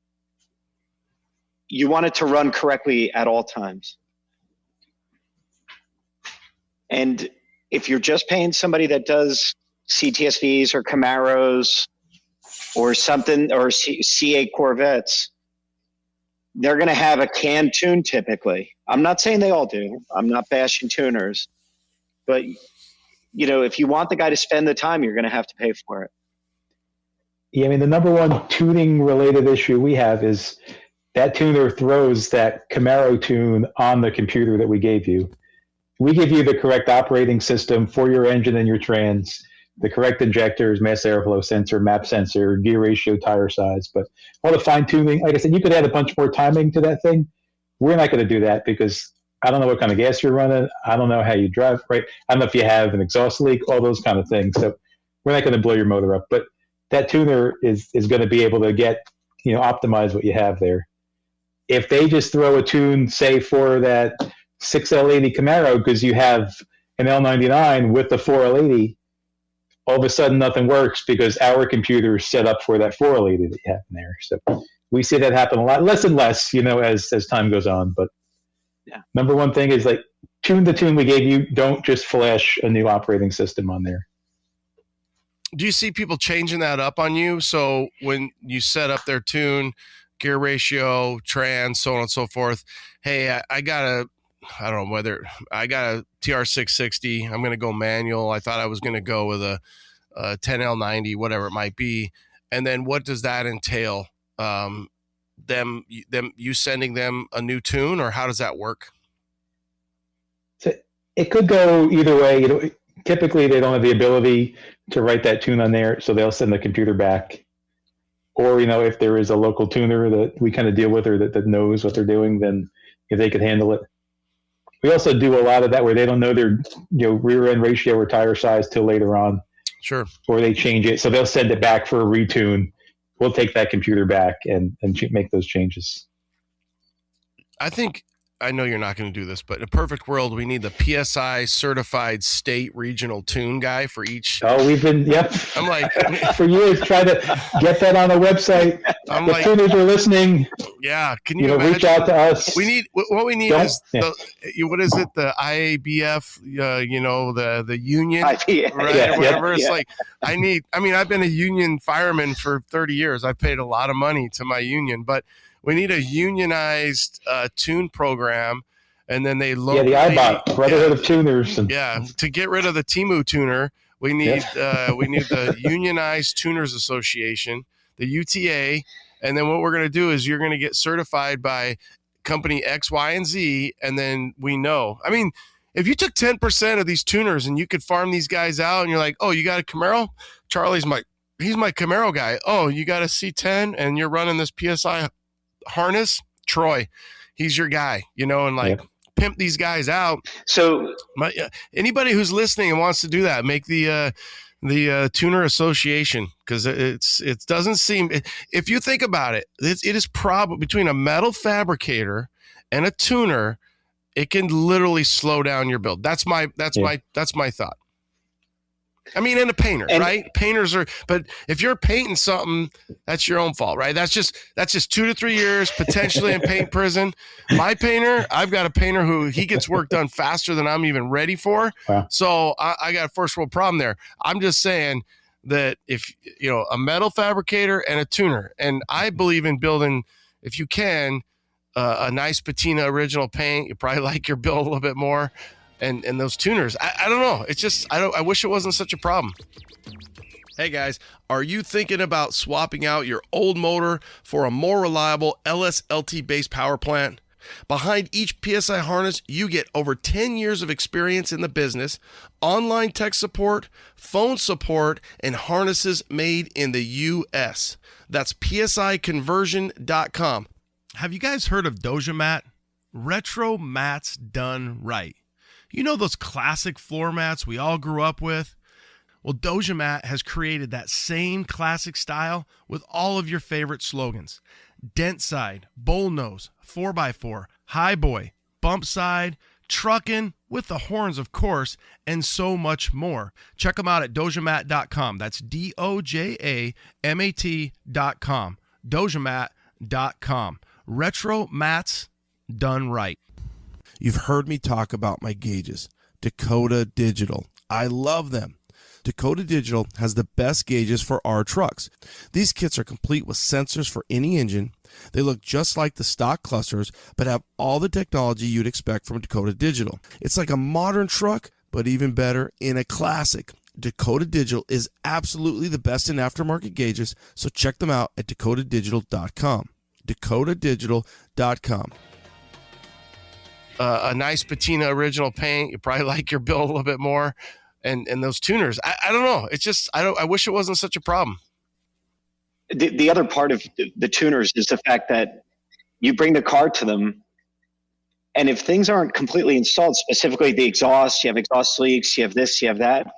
[SPEAKER 3] You want it to run correctly at all times. And if you're just paying somebody that does CTSVs or Camaros or something, or C8 Corvettes, they're going to have a can tune typically. I'm not saying they all do. I'm not bashing tuners. But, you know, if you want the guy to spend the time, you're going to have to pay for it.
[SPEAKER 1] Yeah, I mean, the number one tuning-related issue we have is that tuner throws that Camaro tune on the computer that we gave you. We give you the correct operating system for your engine and your trans, the correct injectors, mass airflow sensor, map sensor, gear ratio, tire size. But all the fine-tuning, like I said, you could add a bunch more timing to that thing. We're not going to do that because I don't know what kind of gas you're running. I don't know how you drive, right? I don't know if you have an exhaust leak, all those kind of things. So we're not going to blow your motor up. But that tuner is going to be able to get, you know, optimize what you have there. If they just throw a tune, say, for that 6L80 Camaro because you have an L99 with the 4L80, all of a sudden nothing works because our computer is set up for that 4L80 that you have in there. So we see that happen a lot, less and less, you know, as time goes on. But number one thing is, like, tune the tune we gave you. Don't just flash a new operating system on there.
[SPEAKER 2] Do you see people changing that up on you? So when you set up their tune, gear ratio, trans, so on and so forth, hey, I got a TR660. I'm going to go manual. I thought I was going to go with a 10L90, whatever it might be. And then what does that entail? You sending them a new tune, or how does that work?
[SPEAKER 1] So it could go either way. You know, typically they don't have the ability to write that tune on there, so they'll send the computer back. Or, you know, if there is a local tuner that we kind of deal with or that knows what they're doing, then if they could handle it. We also do a lot of that where they don't know their, you know, rear end ratio or tire size till later on.
[SPEAKER 2] Sure.
[SPEAKER 1] Or they change it, so they'll send it back for a retune. We'll take that computer back and make those changes.
[SPEAKER 2] I think I know you're not going to do this, but in a perfect world, we need the PSI certified state regional tune guy for each.
[SPEAKER 1] Oh, we've been, yep.
[SPEAKER 2] I'm like,
[SPEAKER 1] for years trying to get that on a website.
[SPEAKER 2] I'm
[SPEAKER 1] If
[SPEAKER 2] like,
[SPEAKER 1] tuners are listening,
[SPEAKER 2] yeah, can you
[SPEAKER 1] reach
[SPEAKER 2] imagine?
[SPEAKER 1] out to us.
[SPEAKER 2] What we need is what is it? The IABF, the union, right?
[SPEAKER 3] Yeah,
[SPEAKER 2] or whatever.
[SPEAKER 3] yeah,
[SPEAKER 2] It's
[SPEAKER 3] yeah.
[SPEAKER 2] like, I've been a union fireman for 30 years. I've paid a lot of money to my union, but we need a unionized tune program. And then they load
[SPEAKER 1] the IBOT, Brotherhood of Tuners. And,
[SPEAKER 2] to get rid of the Timu tuner, we need the Unionized Tuners Association, the UTA, and then what we're going to do is you're going to get certified by company X, Y, and Z, and then we know. I mean, if you took 10% of these tuners and you could farm these guys out, and you're like, oh, you got a Camaro? Charlie's he's my Camaro guy. Oh, you got a C10, and you're running this PSI harness? Troy, he's your guy, and pimp these guys out.
[SPEAKER 3] So
[SPEAKER 2] anybody who's listening and wants to do that, make the tuner association, because it doesn't seem, if you think about it, it is probably between a metal fabricator and a tuner, it can literally slow down your build. That's my thought. I mean, and a painter, right? Painters but if you're painting something, that's your own fault, right? That's just 2 to 3 years potentially in paint prison. My painter, I've got a painter who he gets work done faster than I'm even ready for. Wow. So I got a first world problem there. I'm just saying that if a metal fabricator and a tuner, and I believe in building, if you can, a nice patina original paint, you probably like your build a little bit more. And those tuners, I don't know. It's just, I wish it wasn't such a problem. Hey guys, are you thinking about swapping out your old motor for a more reliable LSLT based power plant? Behind each PSI harness, you get over 10 years of experience in the business, online tech support, phone support, and harnesses made in the U.S. That's PSIConversion.com. Have you guys heard of Doja Mat? Retro mats done right. You know those classic floor mats we all grew up with? Well, Doja Mat has created that same classic style with all of your favorite slogans. Dent side, bowl nose, 4x4, high boy, bump side, truckin', with the horns of course, and so much more. Check them out at dojamat.com. That's DOJAMAT.com. Dojamat.com. Retro mats done right. You've heard me talk about my gauges, Dakota Digital. I love them. Dakota Digital has the best gauges for our trucks. These kits are complete with sensors for any engine. They look just like the stock clusters, but have all the technology you'd expect from Dakota Digital. It's like a modern truck, but even better in a classic. Dakota Digital is absolutely the best in aftermarket gauges, so check them out at dakotadigital.com. dakotadigital.com. A nice patina original paint, you probably like your build a little bit more, and those tuners, I don't know, it's just, I wish it wasn't such a problem.
[SPEAKER 3] The other part of the tuners is the fact that you bring the car to them, and if things aren't completely installed, specifically the exhaust, you have exhaust leaks, you have this, you have that,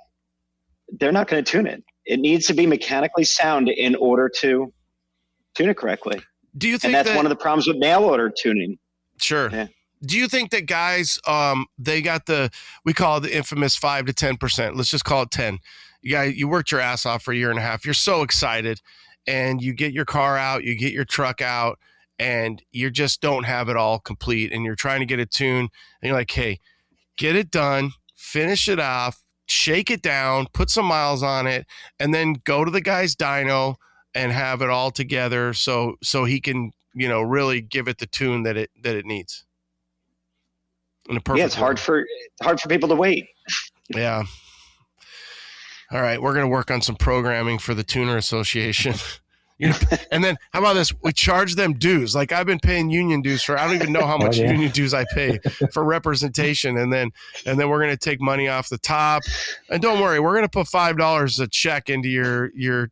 [SPEAKER 3] they're not going to tune it. It needs to be mechanically sound in order to tune it correctly.
[SPEAKER 2] Do you think
[SPEAKER 3] and that's one of the problems with mail order tuning?
[SPEAKER 2] Sure. Yeah. Do you think that guys, they got we call it the infamous 5 to 10%. Let's just call it 10. You worked your ass off for a year and a half. You're so excited, and you get your car out, you get your truck out, and you just don't have it all complete, and you're trying to get it tuned, and you're like, hey, get it done, finish it off, shake it down, put some miles on it, and then go to the guy's dyno and have it all together so he can, really give it the tune that it needs.
[SPEAKER 3] It's hard for people to wait.
[SPEAKER 2] Yeah. All right, we're going to work on some programming for the Tuner Association. And then how about this? We charge them dues. Like I've been paying union dues for, I don't even know how much union dues I pay for representation. And then we're going to take money off the top. And don't worry, we're going to put $5 a check into your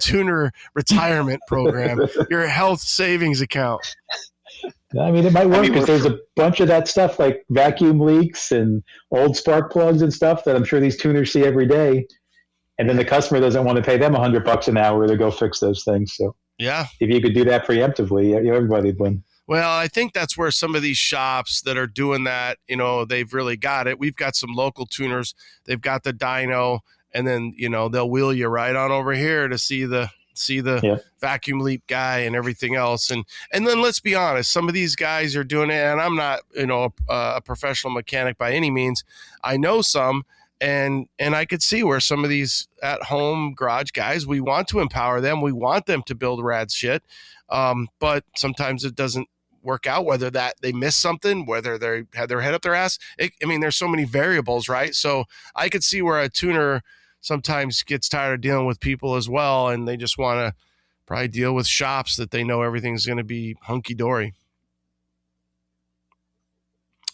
[SPEAKER 2] tuner retirement program, your health savings account.
[SPEAKER 1] I mean, it might work because there's a bunch of that stuff like vacuum leaks and old spark plugs and stuff that I'm sure these tuners see every day. And then the customer doesn't want to pay them $100 an hour to go fix those things. So
[SPEAKER 2] yeah,
[SPEAKER 1] if you could do that preemptively, everybody would win.
[SPEAKER 2] Well, I think that's where some of these shops that are doing that, they've really got it. We've got some local tuners. They've got the dyno, and then, they'll wheel you right on over here to see the vacuum leap guy and everything else. And then let's be honest, some of these guys are doing it, and I'm not, a professional mechanic by any means. I know some, and I could see where some of these at-home garage guys, we want to empower them. We want them to build rad shit. But sometimes it doesn't work out, whether that they miss something, whether they had their head up their ass. There's so many variables, right? So I could see where a tuner sometimes gets tired of dealing with people as well, and they just want to probably deal with shops that they know everything's going to be hunky-dory.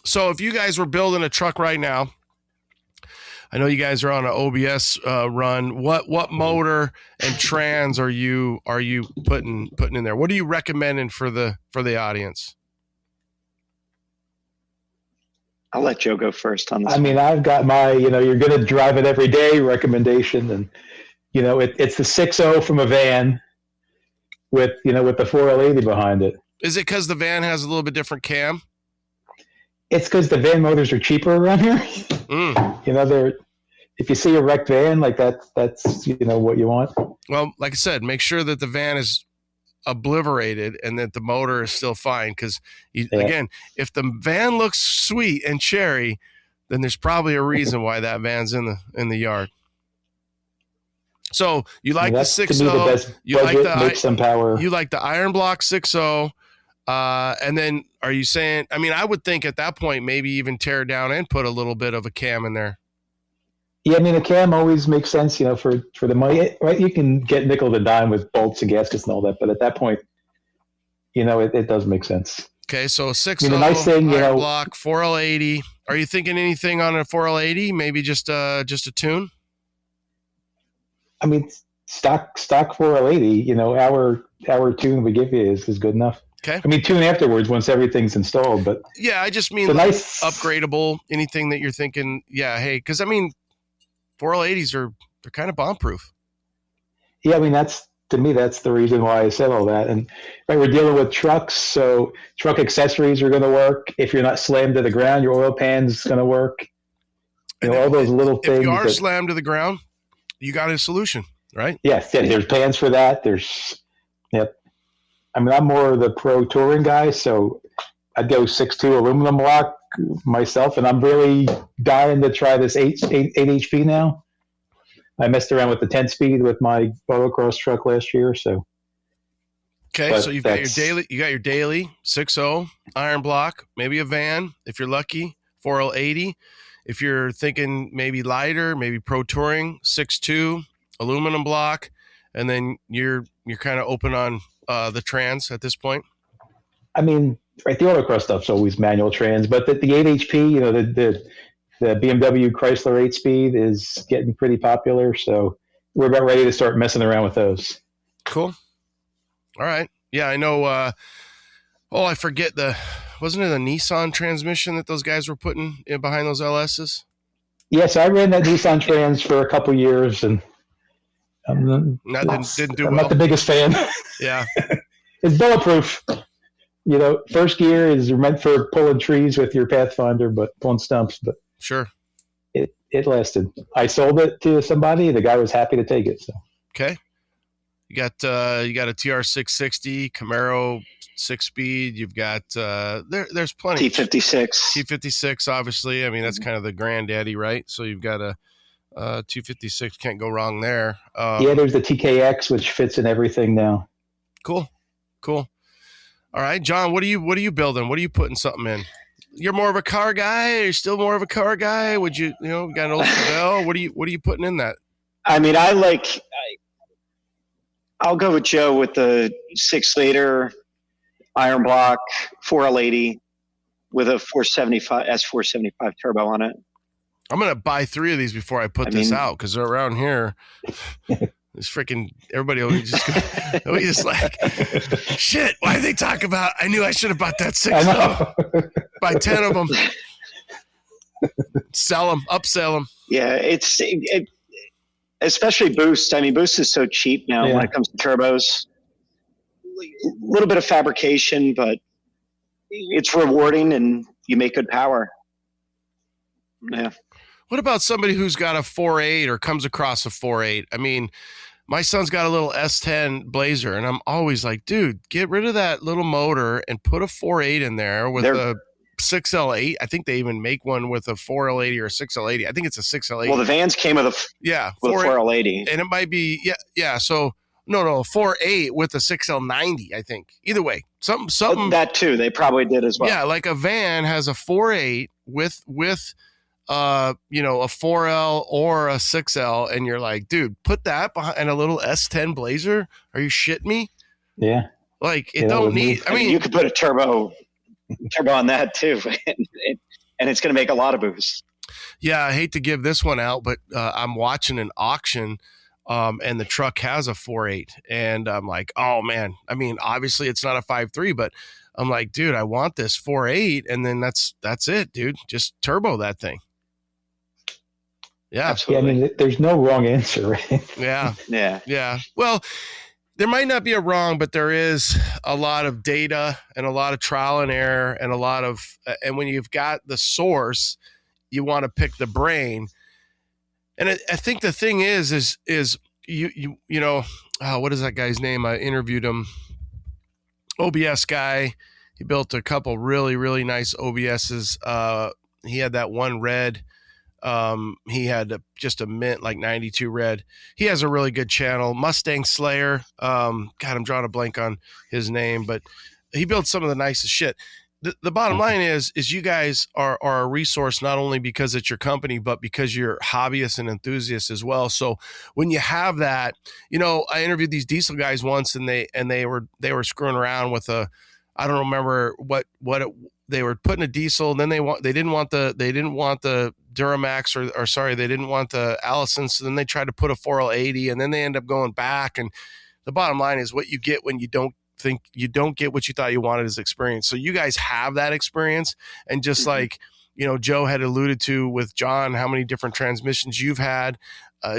[SPEAKER 2] So if you guys were building a truck right now, I know you guys are on an OBS run. What motor and trans are you putting in there? What are you recommending for the audience?
[SPEAKER 3] I'll let Joe go first on this.
[SPEAKER 1] I've got my, you're going to drive it every day recommendation, and it's the 6.0 from a van with the 4L80 behind it.
[SPEAKER 2] Is it because the van has a little bit different cam?
[SPEAKER 1] It's because the van motors are cheaper around here. They're, if you see a wrecked van like that, that's what you want.
[SPEAKER 2] Well, like I said, make sure that the van is obliterated and that the motor is still fine. Because again, if the van looks sweet and cherry, then there's probably a reason why that van's in the yard. So you like the 6.0, you like the some power. You like the iron block 6.0. And then are you saying, I would think at that point, maybe even tear down and put a little bit of a cam in there.
[SPEAKER 1] Yeah. A cam always makes sense, for the money, right? You can get nickel and dime with bolts and gaskets and all that. But at that point, it does make sense.
[SPEAKER 2] Okay. So 6.0 nice thing, iron block 4L80. Are you thinking anything on a 4L80? Maybe just a tune?
[SPEAKER 1] Stock 4L80, our tune we give you is good enough.
[SPEAKER 2] Okay.
[SPEAKER 1] Tune afterwards once everything's installed, but
[SPEAKER 2] yeah, I just mean nice upgradable, anything that you're thinking, yeah, hey, because 4L80s they're kind of bomb proof.
[SPEAKER 1] Yeah, that's to me, that's the reason why I said all that. And right, we're dealing with trucks, so truck accessories are going to work. If you're not slammed to the ground, your oil pan's going to work. All those little things.
[SPEAKER 2] If you are slammed to the ground, you got a solution, right?
[SPEAKER 1] Yes, there's pans for that. Yep. I'm more of the pro touring guy, so I'd go 6.2 aluminum block myself, and I'm really dying to try this 8 HP now. I messed around with the 10-speed with my motocross truck last year, so.
[SPEAKER 2] Okay, so you got your daily 6.0 iron block, maybe a van if you're lucky, 4L80. If you're thinking maybe lighter, maybe pro touring, 6.2 aluminum block, and then you're kind of open on the trans at this point.
[SPEAKER 1] Right, the autocross stuff's always manual trans, but the 8 HP, the BMW Chrysler 8-speed is getting pretty popular, so we're about ready to start messing around with those.
[SPEAKER 2] Cool. All right. Yeah, I know. I forget wasn't it a Nissan transmission that those guys were putting in behind those LSs?
[SPEAKER 1] Yes, I ran that Nissan trans for a couple years, and
[SPEAKER 2] didn't do well.
[SPEAKER 1] I'm not the biggest fan.
[SPEAKER 2] Yeah.
[SPEAKER 1] It's bulletproof. First gear is meant for pulling trees with your Pathfinder, but pulling stumps. But
[SPEAKER 2] sure,
[SPEAKER 1] it lasted. I sold it to somebody. The guy was happy to take it. So
[SPEAKER 2] okay, you got a TR660 Camaro 6-speed. You've got there's plenty. T56, obviously. That's kind of the granddaddy, right? So you've got a 256. Can't go wrong there.
[SPEAKER 1] There's the TKX, which fits in everything now.
[SPEAKER 2] Cool. All right, John, what are you building? What are you putting something in? You're more of a car guy. You're still more of a car guy. Would you, got an old Chevelle? What are you putting in that?
[SPEAKER 3] I'll go with Joe with the 6-liter iron block 4L80 with a 475 S475 turbo on it.
[SPEAKER 2] I'm gonna buy 3 of these before I put this out, because around here. This freaking everybody always just like, shit, why did they talk about? I knew I should have bought that 6.0. Buy 10 of them. Sell them, upsell them.
[SPEAKER 3] Yeah, especially Boost. Boost is so cheap now when it comes to turbos. A little bit of fabrication, but it's rewarding and you make good power. Yeah.
[SPEAKER 2] What about somebody who's got a 4.8 or comes across a 4.8? I mean, my son's got a little S10 Blazer, and I'm always like, dude, get rid of that little motor and put a 4.8 in there with a 6L8. I think they even make one with a 4L80 or a 6L80. I think it's a 6L80.
[SPEAKER 3] Well, the vans came with a 4L80.
[SPEAKER 2] And it might be, yeah. So, no, a 4.8 with a 6L90, I think. Either way, something.
[SPEAKER 3] That too, they probably did as well.
[SPEAKER 2] Yeah, like a van has a 4.8 with a 4L or a 6L, and you're like, dude, put that behind a little S10 Blazer. Are you shitting me?
[SPEAKER 1] Yeah.
[SPEAKER 2] Like it don't need. I mean,
[SPEAKER 3] you could put a turbo on that too, and it's going to make a lot of boost.
[SPEAKER 2] Yeah, I hate to give this one out, but I'm watching an auction, and the truck has a 4.8, and I'm like, oh man. I mean, obviously it's not a 5.3, but I'm like, dude, I want this 4.8, and then that's it, dude. Just turbo that thing. Yeah,
[SPEAKER 3] absolutely.
[SPEAKER 1] Yeah, I mean, there's no wrong answer, right?
[SPEAKER 2] Yeah. Well, there might not be a wrong, but there is a lot of data and a lot of trial and error and a lot of, and when you've got the source, you want to pick the brain. And I think the thing is you know, what is that guy's name? I interviewed him. OBS guy. He built a couple really, really nice OBSs. He had that one red. He had just a mint, like 92 red. He has a really good channel, Mustang Slayer. God, I'm drawing a blank on his name, but he built some of the nicest shit. The bottom line is you guys are a resource, not only because it's your company, but because you're hobbyists and enthusiasts as well. So when you have that, you know, I interviewed these diesel guys once, and they were screwing around with I don't remember they were putting a diesel, and then they didn't want the Duramax or sorry, they didn't want the Allison. So then they tried to put a 4L80, and then they end up going back. And the bottom line is what you get when you don't get what you thought you wanted as experience. So you guys have that experience. And just like, you know, Joe had alluded to with John, how many different transmissions you've had.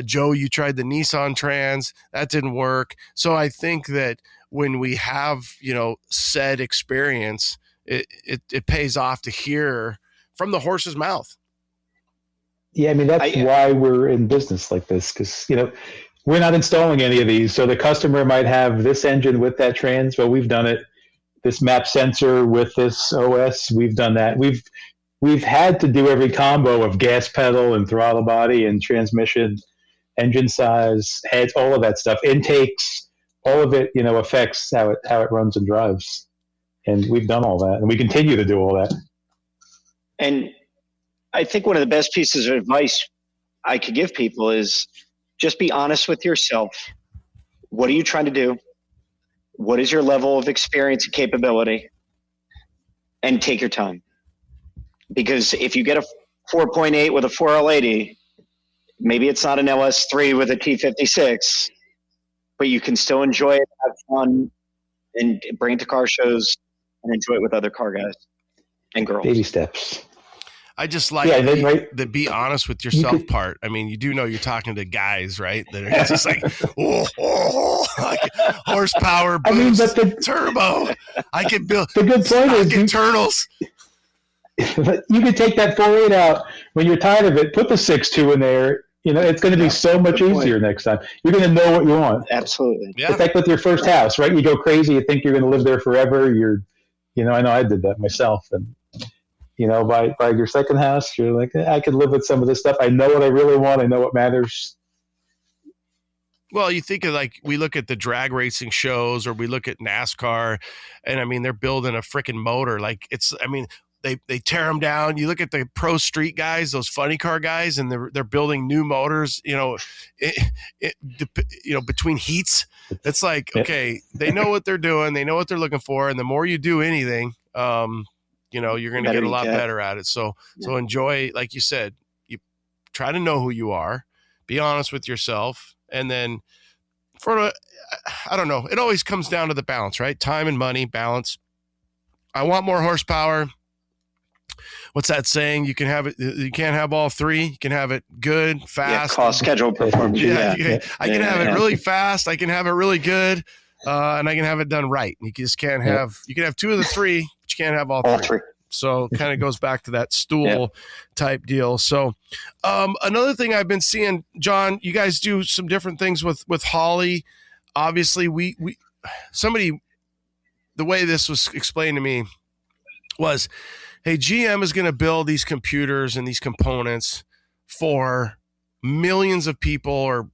[SPEAKER 2] Joe, you tried the Nissan Trans, that didn't work. So I think that when we have, you know, said experience, it pays off to hear from the horse's mouth.
[SPEAKER 1] Yeah, I mean, that's why we're in business like this, because, you know, we're not installing any of these. So the customer might have this engine with that trans. Well, we've done it. This map sensor with this OS, we've done that. We've had to do every combo of gas pedal and throttle body and transmission, engine size, heads, all of that stuff, intakes, all of it, you know, affects how it runs and drives. And we've done all that, and we continue to do all that.
[SPEAKER 3] And I think one of the best pieces of advice I could give people is just be honest with yourself. What are you trying to do? What is your level of experience and capability? And take your time. Because if you get a 4.8 with a 4L80, maybe it's not an LS3 with a T56, but you can still enjoy it, have fun, and bring it to car shows and enjoy it with other car guys and girls.
[SPEAKER 1] Baby steps.
[SPEAKER 2] I just like the be honest with yourself part. I mean, you do know you're talking to guys, right? That are just like, like horsepower boost, I mean, but turbo. I can build
[SPEAKER 1] the good point is
[SPEAKER 2] turtles.
[SPEAKER 1] You could take that 4.8 out when you're tired of it. Put the 6.2 in there. You know, it's going to be so much easier next time. You're going to know what you want.
[SPEAKER 3] Absolutely.
[SPEAKER 1] Yeah. It's like with your first house, right? You go crazy. You think you're going to live there forever. You know, I know I did that myself. And, you know, by your second house, you're like, I could live with some of this stuff. I know what I really want. I know what matters.
[SPEAKER 2] Well, you think of, like, we look at the drag racing shows, or we look at NASCAR, and I mean, they're building a freaking motor. Like, they tear them down. You look at the pro street guys, those funny car guys, and they're building new motors, you know, between heats. It's like, okay, they know what they're doing. They know what they're looking for. And the more you do anything, you know, you're going to get a lot better at it. So enjoy, like you said, you try to know who you are, be honest with yourself. And then I don't know, it always comes down to the balance, right? Time and money, balance. I want more horsepower. What's that saying? You can have it. You can't have all three. You can have it good, fast.
[SPEAKER 3] Cost, schedule, performance.
[SPEAKER 2] I can have it really fast. I can have it really good. and I can have it done right. You just can't have, you can have two of the three, but you can't have all three. So it kind of goes back to that stool type deal. So another thing I've been seeing, Jon, you guys do some different things with Holley. Obviously, the way this was explained to me was, hey, GM is going to build these computers and these components for millions of people, or,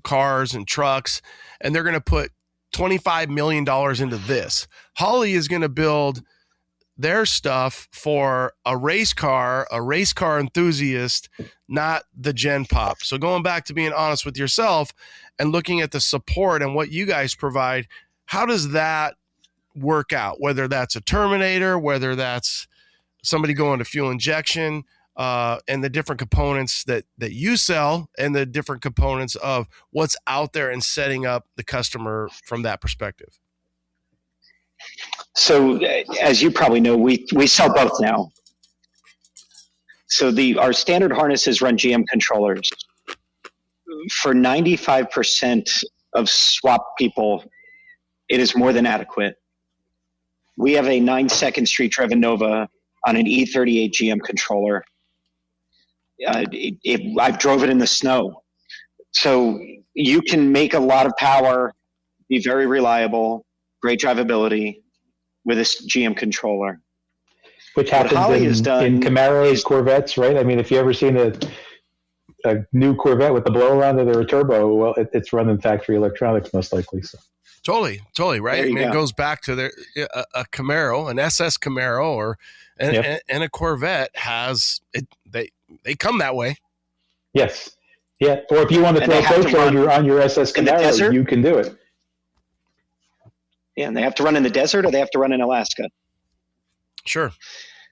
[SPEAKER 2] cars and trucks, and they're going to put $25 million into this. Holley is going to build their stuff for a race car enthusiast, not the Gen Pop. So going back to being honest with yourself and looking at the support and what you guys provide, how does that work out? Whether that's a Terminator, whether that's somebody going to fuel injection, and the different components that you sell, and the different components of what's out there and setting up the customer from that perspective.
[SPEAKER 3] So as you probably know, we sell both now. So our standard harnesses run GM controllers. For 95% of swap people, it is more than adequate. We have a 9-second street driven Nova on an E38 GM controller. I've drove it in the snow. So you can make a lot of power, be very reliable, great drivability with this GM controller.
[SPEAKER 1] Which happens in Camaros, Corvettes, right? I mean, if you ever seen a new Corvette with the blow around or a turbo, well, it's running factory electronics most likely. So.
[SPEAKER 2] Totally, right? I mean, it goes back to a Camaro, an SS Camaro, and a Corvette has it. They come that way.
[SPEAKER 1] Yes, yeah. Or if you want to throw a turbocharger on your SS Camaro, you can do it.
[SPEAKER 3] Yeah, and they have to run in the desert, or they have to run in Alaska.
[SPEAKER 2] Sure.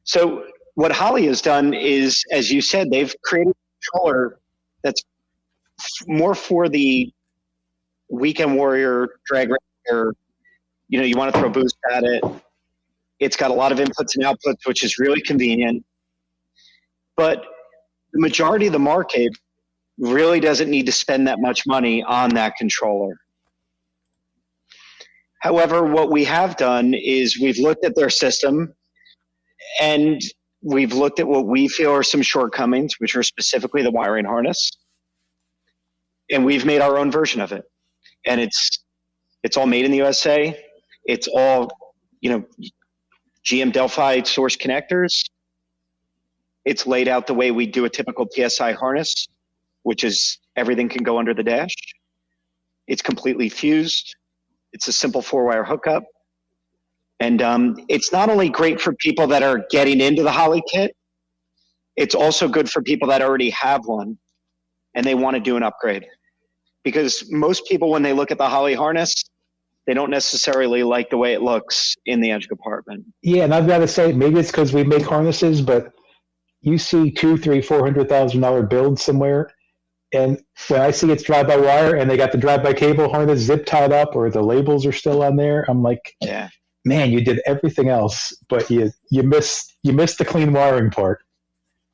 [SPEAKER 3] So what Holley has done is, as you said, they've created a controller that's more for the weekend warrior drag racer. You want to throw boost at it. It's got a lot of inputs and outputs, which is really convenient. But the majority of the market really doesn't need to spend that much money on that controller. However, what we have done is we've looked at their system, and we've looked at what we feel are some shortcomings, which are specifically the wiring harness, and we've made our own version of it. And it's all made in the USA. It's all, GM Delphi source connectors. It's laid out the way we do a typical PSI harness, which is everything can go under the dash. It's completely fused. It's a simple 4-wire hookup. And it's not only great for people that are getting into the Holley kit, it's also good for people that already have one and they want to do an upgrade. Because most people, when they look at the Holley harness, they don't necessarily like the way it looks in the engine compartment.
[SPEAKER 1] Yeah, and I've got to say, maybe it's because we make harnesses, but you see $200,000-$400,000 builds somewhere, and when I see it's drive-by-wire and they got the drive-by cable harness zip tied up, or the labels are still on there, I'm like,
[SPEAKER 3] yeah,
[SPEAKER 1] man, you did everything else, but you missed the clean wiring part.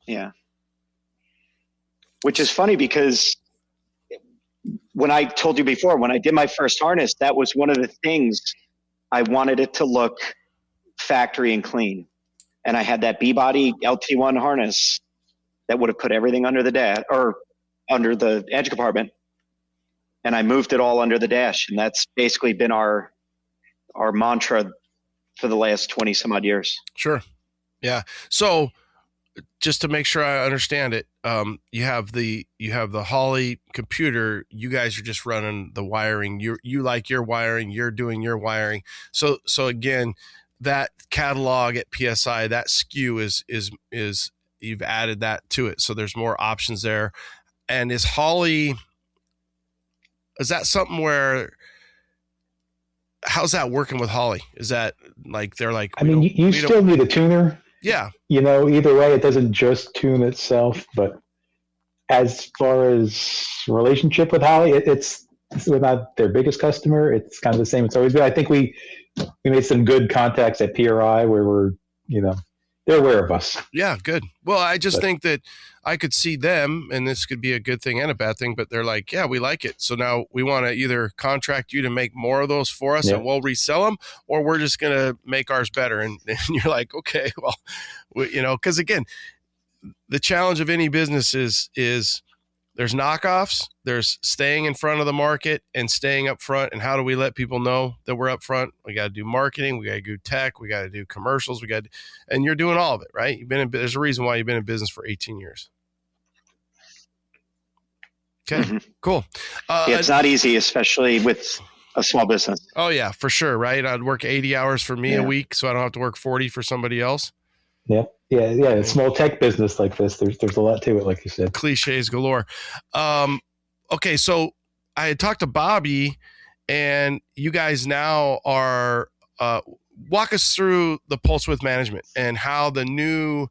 [SPEAKER 3] Yeah, which is funny because when I told you before, when I did my first harness, that was one of the things I wanted it to look factory and clean. And I had that B-body LT1 harness that would have put everything under the dash or under the engine compartment. And I moved it all under the dash. And that's basically been our mantra for the last 20 some odd years.
[SPEAKER 2] Sure. Yeah. So just to make sure I understand it, you have the Holley computer. You guys are just running the wiring. You like your wiring. You're doing your wiring. So again, that catalog at PSI, that SKU is you've added that to it. So there's more options there. And is that something where, how's that working with Holley? Is that like, they're like,
[SPEAKER 1] you still need a tuner.
[SPEAKER 2] Yeah.
[SPEAKER 1] Either way, it doesn't just tune itself, but as far as relationship with Holley, we're not their biggest customer. It's kind of the same. It's always been. I think we made some good contacts at PRI where we're, they're aware of us.
[SPEAKER 2] Yeah, good. Well, I just think that I could see them, and this could be a good thing and a bad thing, but they're like, yeah, we like it. So now we want to either contract you to make more of those for us and we'll resell them, or we're just going to make ours better. And you're like, okay, well, because again, the challenge of any business is there's knockoffs, there's staying in front of the market and staying up front. And how do we let people know that we're up front? We got to do marketing, we got to do tech, we got to do commercials, and you're doing all of it, right? There's a reason why you've been in business for 18 years. Okay, cool.
[SPEAKER 3] It's not easy, especially with a small business.
[SPEAKER 2] Oh yeah, for sure. Right. I'd work 80 hours for me a week, so I don't have to work 40 for somebody else.
[SPEAKER 1] Yeah. A small tech business like this, there's a lot to it, like you said.
[SPEAKER 2] Cliches galore. Okay, so I had talked to Bobby, and you guys now are walk us through the pulse width management and how the new,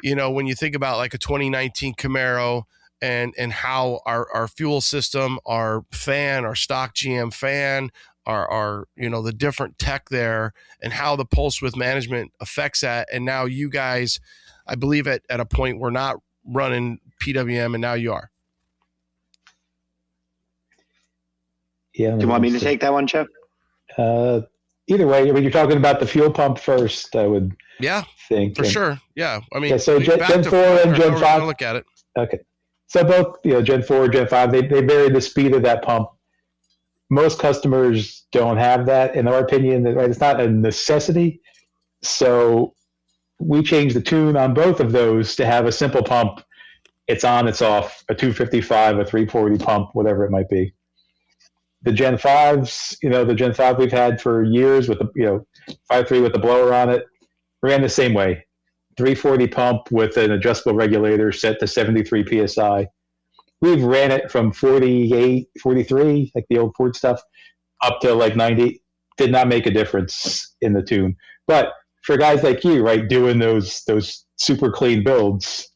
[SPEAKER 2] when you think about like a 2019 Camaro and how our fuel system, our fan, our stock GM fan, our the different tech there, and how the pulse width management affects that. And now you guys, I believe at a point, we're not running PWM, and now you are.
[SPEAKER 3] Yeah. Do you want me to take that one, Jeff?
[SPEAKER 1] Either way, you're talking about the fuel pump first, I would think.
[SPEAKER 2] For sure. Yeah. I mean,
[SPEAKER 1] so Gen 4 and Gen 5.
[SPEAKER 2] Look at it.
[SPEAKER 1] Okay. So both, Gen 4, Gen 5, they vary the speed of that pump. Most customers don't have that, in our opinion. Right? It's not a necessity. So we changed the tune on both of those to have a simple pump. It's on, it's off, a 255, a 340 pump, whatever it might be. The Gen 5s, the Gen 5 we've had for years with the, 5.3 with the blower on it, ran the same way. 340 pump with an adjustable regulator set to 73 PSI. We've ran it from 48, 43, like the old Ford stuff, up to like 90. Did not make a difference in the tune. But for guys like you, right, doing those super clean builds,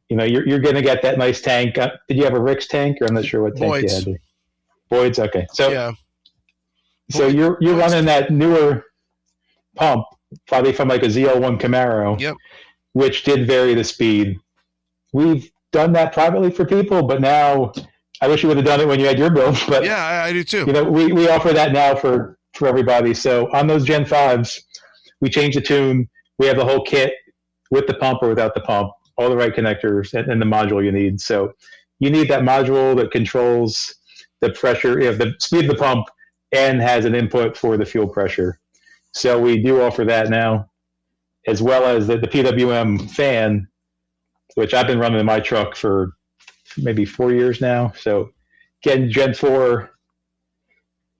[SPEAKER 1] you're going to get that nice tank. Did you have a Rick's tank, or I'm not sure what tank you had there? Boyd's, okay. So
[SPEAKER 2] yeah.
[SPEAKER 1] So you're running that newer pump, probably from like a Z01 Camaro, which did vary the speed. We've done that privately for people, but now I wish you would have done it when you had your build. But
[SPEAKER 2] yeah, I do too.
[SPEAKER 1] We offer that now for everybody. So on those Gen 5s, we change the tune. We have the whole kit with the pump or without the pump, all the right connectors and the module you need. So you need that module that controls the pressure, the speed of the pump, and has an input for the fuel pressure. So we do offer that now, as well as the PWM fan, which I've been running in my truck for maybe 4 years now. So again, Gen 4,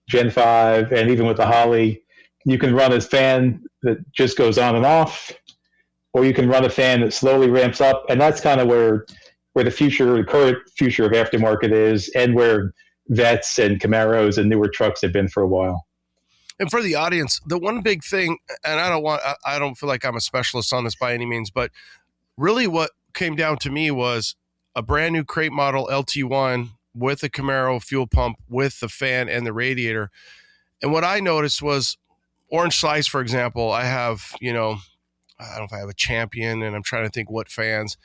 [SPEAKER 1] Gen 5, and even with the Holly, you can run a fan that just goes on and off, or you can run a fan that slowly ramps up. And that's kind of where the current future of aftermarket is, and where Vets and Camaros and newer trucks have been for a while.
[SPEAKER 2] And for the audience, the one big thing, and I don't feel like I'm a specialist on this by any means, but really what came down to me was a brand new crate model LT1 with a Camaro fuel pump with the fan and the radiator. And what I noticed was Orange Slice, for example, I have, I don't know if I have a Champion, and I'm trying to think what fans,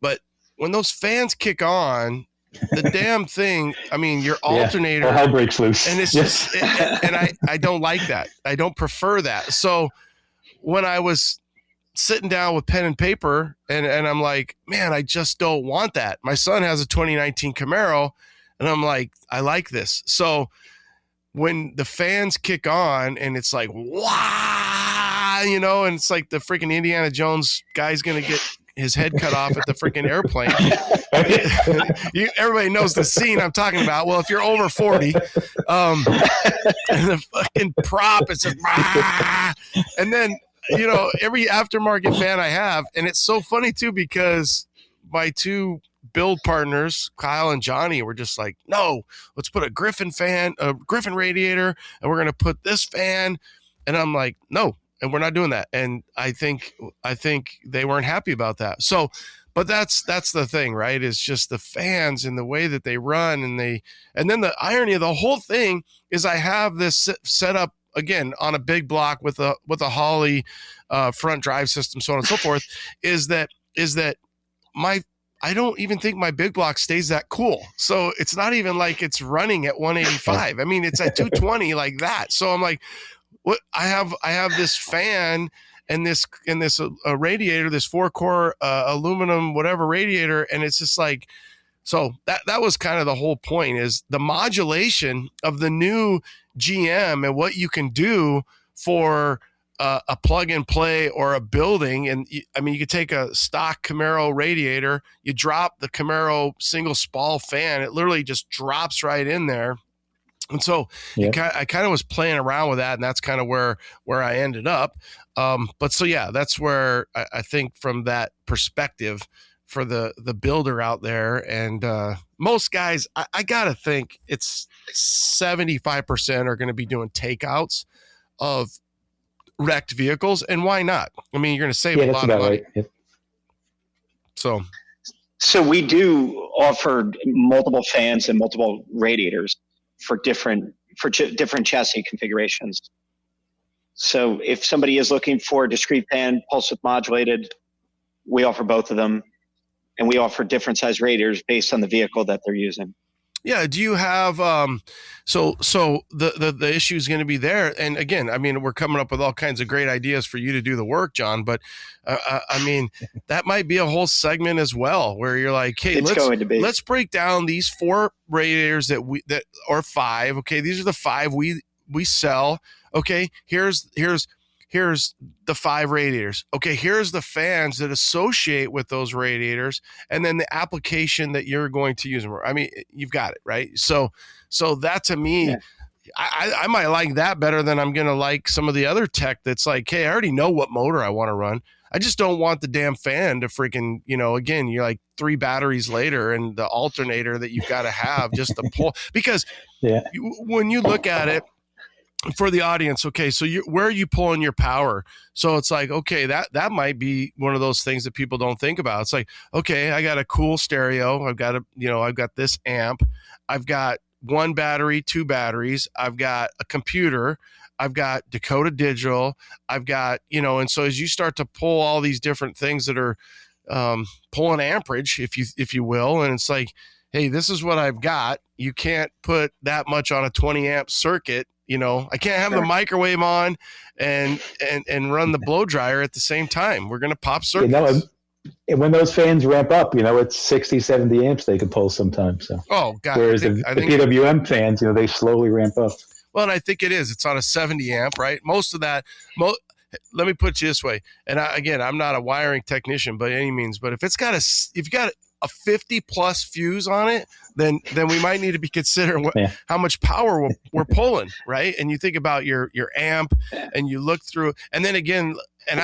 [SPEAKER 2] but when those fans kick on, the damn thing, I mean, your alternator,
[SPEAKER 1] hell breaks loose.
[SPEAKER 2] And it's just, and I don't like that. I don't prefer that. So when I was sitting down with pen and paper, and I'm like, man, I just don't want that. My son has a 2019 Camaro, and I'm like, I like this. So when the fans kick on and it's like, wow, and it's like the freaking Indiana Jones guy's going to get his head cut off at the freaking airplane. Everybody knows the scene I'm talking about. Well, if you're over 40, and the fucking prop, it's just, and then, every aftermarket fan I have, and it's so funny too, because my two build partners, Kyle and Johnny, were just like, no, let's put a Griffin radiator, and we're going to put this fan. And I'm like, no. And we're not doing that. And I think they weren't happy about that. So, but that's the thing, right? Is just the fans and the way that they run, and then the irony of the whole thing is I have this set up again, on a big block with a Holley front drive system, so on and so forth, is that I don't even think my big block stays that cool. So it's not even like it's running at 185. I mean, it's at 220 like that. So I'm like, what? I have this fan and this radiator, this 4-core aluminum whatever radiator, and it's just like, so that was kind of the whole point, is the modulation of the new GM and what you can do for a plug and play or a building. And I mean, you could take a stock Camaro radiator, you drop the Camaro single spall fan, it literally just drops right in there. And so I kind of was playing around with that, and that's kind of where I ended up. But so, yeah, that's where I think from that perspective for the builder out there, and most guys, I got to think it's 75% are going to be doing takeouts of wrecked vehicles. And why not? I mean, you're going to save a lot of money. Right. Yep.
[SPEAKER 3] So we do offer multiple fans and multiple radiators for different chassis configurations. So if somebody is looking for a discrete fan, pulse width modulated, we offer both of them, and we offer different size radiators based on the vehicle that they're using.
[SPEAKER 2] Yeah. Do you have, so the issue is going to be there. And again, I mean, we're coming up with all kinds of great ideas for you to do the work, John, but I mean, that might be a whole segment as well, where you're like, hey, let's break down these 4 radiators or 5. Okay. These are the 5 we sell. Okay. Here's the 5 radiators. Okay, here's the fans that associate with those radiators, and then the application that you're going to use them. I mean, you've got it, right? So that to me, I might like that better than I'm going to like some of the other tech that's like, hey, I already know what motor I want to run. I just don't want the damn fan to freaking, again, you're like 3 batteries later and the alternator that you've got to have just to pull. Because when you look at it, for the audience, okay, so where are you pulling your power? So it's like, okay, that might be one of those things that people don't think about. It's like, okay, I got a cool stereo, I've got this amp, I've got 1 battery, 2 batteries, I've got a computer, I've got Dakota Digital, I've got, and so as you start to pull all these different things that are pulling amperage, if you will, and it's like, hey, this is what I've got. You can't put that much on a 20 amp circuit. I can't have the microwave on and run the blow dryer at the same time. We're going to pop circuits.
[SPEAKER 1] And when those fans ramp up, it's 60, 70 amps they can pull sometimes. So.
[SPEAKER 2] Oh, God.
[SPEAKER 1] Whereas the PWM fans, they slowly ramp up.
[SPEAKER 2] Well, and I think it is. It's on a 70 amp, right? Most of that, let me put it this way. And I'm not a wiring technician by any means, but if you've got a 50 plus fuse on it, then we might need to be considering how much power we're pulling, right? And you think about your amp, and you look through, and then again, and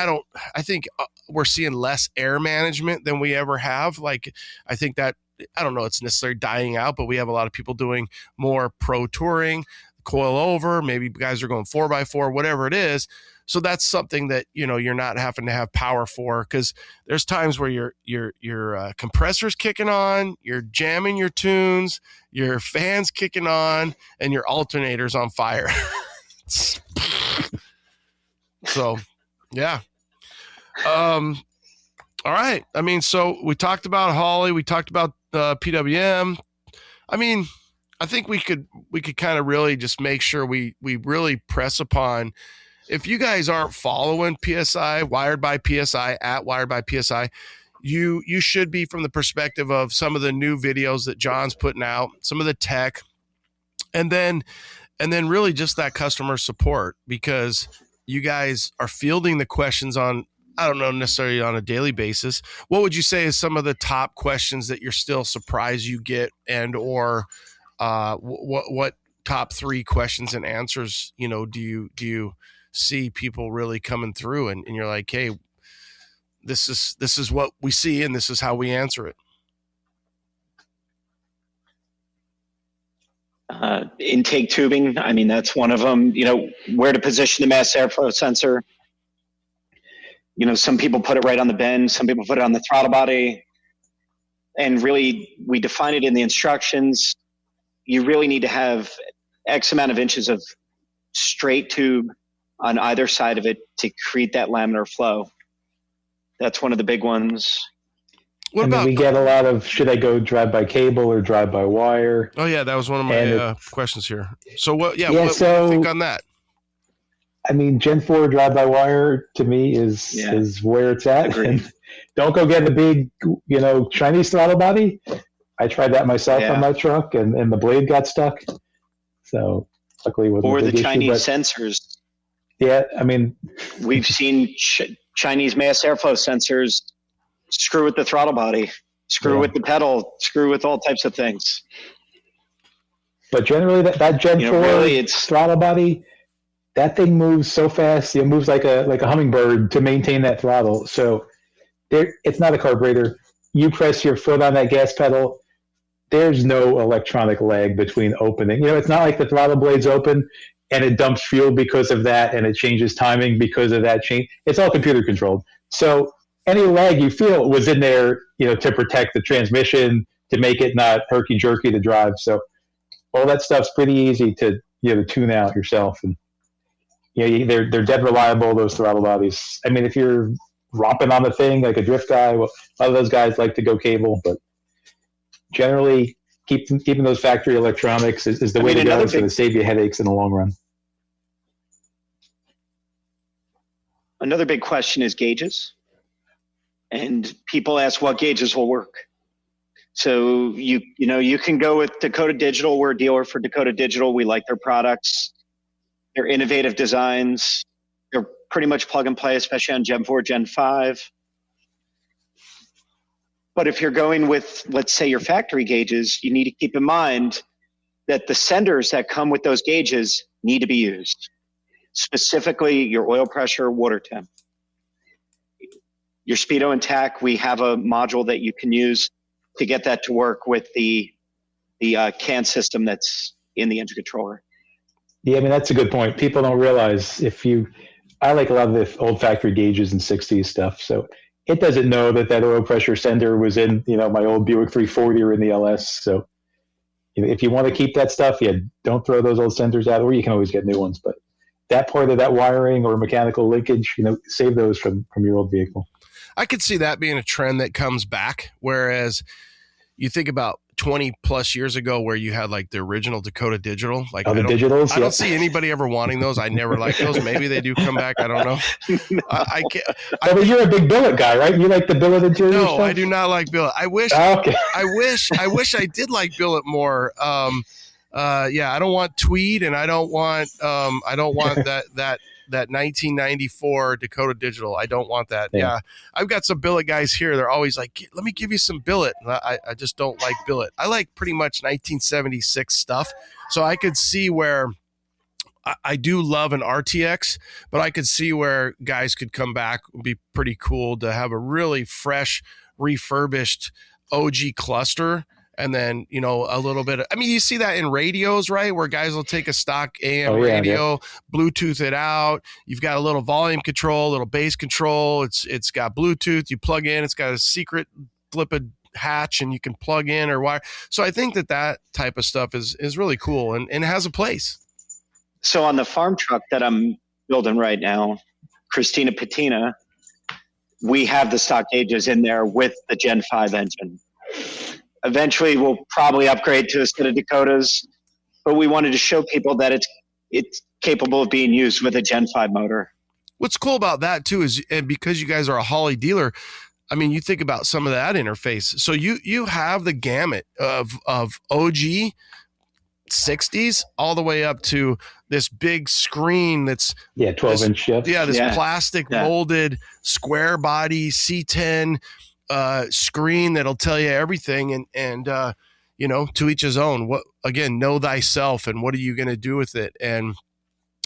[SPEAKER 2] I think we're seeing less air management than we ever have. Like, I think that, I don't know, it's necessarily dying out, but we have a lot of people doing more pro touring, coil over, maybe guys are going 4x4, whatever it is. So that's something that, you're not having to have power for, because there's times where your compressor's kicking on, you're jamming your tunes, your fan's kicking on, and your alternator's on fire. So, yeah. All right. I mean, so we talked about Holley, we talked about PWM. I mean, I think we could kind of really just make sure we really press upon, if you guys aren't following PSI, Wired by PSI, at Wired by PSI, you should be, from the perspective of some of the new videos that John's putting out, some of the tech, and then really just that customer support, because you guys are fielding the questions on, I don't know, necessarily on a daily basis. What would you say is some of the top questions that you're still surprised you get, and or what top 3 questions and answers, do you see people really coming through, and you're like, hey, this is what we see, and this is how we answer it?
[SPEAKER 3] Intake tubing, I mean, that's one of them. Where to position the mass airflow sensor. Some people put it right on the bend, some people put it on the throttle body, and really we define it in the instructions. You really need to have X amount of inches of straight tube on either side of it to create that laminar flow. That's one of the big ones.
[SPEAKER 2] What about?
[SPEAKER 1] We get a lot of, should I go drive by cable or drive by wire?
[SPEAKER 2] Oh yeah, that was one of my questions here. So what? Yeah, what do you think on that?
[SPEAKER 1] I mean, Gen 4 drive by wire to me is where it's at.
[SPEAKER 3] Agreed.
[SPEAKER 1] And don't go get the big, Chinese throttle body. I tried that myself on my truck, and the blade got stuck. So luckily, it wasn't
[SPEAKER 3] or
[SPEAKER 1] a big
[SPEAKER 3] the
[SPEAKER 1] issue,
[SPEAKER 3] Chinese sensors.
[SPEAKER 1] Yeah, I mean,
[SPEAKER 3] we've seen Chinese mass airflow sensors screw with the throttle body, screw with the pedal, screw with all types of things.
[SPEAKER 1] But generally, that Gen 4
[SPEAKER 3] really
[SPEAKER 1] throttle body, that thing moves so fast. It moves like a hummingbird to maintain that throttle. So it's not a carburetor. You press your foot on that gas pedal, there's no electronic lag between opening. It's not like the throttle blade's open and it dumps fuel because of that, and it changes timing because of that change. It's all computer controlled. So any lag you feel was in there, to protect the transmission, to make it not herky jerky to drive. So all that stuff's pretty easy to tune out yourself. And they're dead reliable, those throttle bodies. I mean, if you're romping on the thing like a drift guy, well, a lot of those guys like to go cable, but generally keeping those factory electronics is the way to go. It's going to save you headaches in the long run.
[SPEAKER 3] Another big question is gauges. And people ask what gauges will work. So you can go with Dakota Digital. We're a dealer for Dakota Digital. We like their products. They're innovative designs. They're pretty much plug and play, especially on Gen 4, Gen 5. But if you're going with, let's say, your factory gauges, you need to keep in mind that the senders that come with those gauges need to be used. Specifically, your oil pressure, water temp. Your speedo and tach, we have a module that you can use to get that to work with the CAN system that's in the engine controller.
[SPEAKER 1] Yeah, I mean, that's a good point. People don't realize I like a lot of the old factory gauges and 60s stuff. So it doesn't know that oil pressure sender was in, my old Buick 340 or in the LS. So if you want to keep that stuff, don't throw those old senders out, or you can always get new ones. But that part of that wiring or mechanical linkage, save those from your old vehicle.
[SPEAKER 2] I could see that being a trend that comes back, whereas you think about 20 plus years ago where you had like the original Dakota Digital. Like
[SPEAKER 1] the digitals?
[SPEAKER 2] I don't see anybody ever wanting those. I never liked those. Maybe they do come back. I don't know. I can't.
[SPEAKER 1] But you're a big billet guy, right? You like the billet interior
[SPEAKER 2] No,
[SPEAKER 1] stuff?
[SPEAKER 2] I do not like billet. I wish I did like billet more. I don't want tweed, and I don't want that 1994 Dakota Digital. I don't want that. Yeah. I've got some billet guys here. They're always like, let me give you some billet. I just don't like billet. I like pretty much 1976 stuff. So I could see where I do love an RTX, but I could see where guys could come back. It would be pretty cool to have a really fresh, refurbished OG cluster. And then, a little bit of, you see that in radios, right? Where guys will take a stock AM radio, Bluetooth it out. You've got a little volume control, a little bass control. It's got Bluetooth. You plug in. It's got a secret flipid hatch, and you can plug in or wire. So I think that type of stuff is really cool and it has a place.
[SPEAKER 3] So on the farm truck that I'm building right now, Christina Patina, we have the stock gauges in there with the Gen 5 engine. Eventually, we'll probably upgrade to a set of Dakotas, but we wanted to show people that it's capable of being used with a Gen 5 motor.
[SPEAKER 2] What's cool about that, too, is because you guys are a Holley dealer, you think about some of that interface. So you have the gamut of OG 60s all the way up to this big screen that's
[SPEAKER 1] 12-inch shift.
[SPEAKER 2] Plastic molded square body C10 screen that'll tell you everything, and to each his own. Know thyself, and what are you going to do with it? And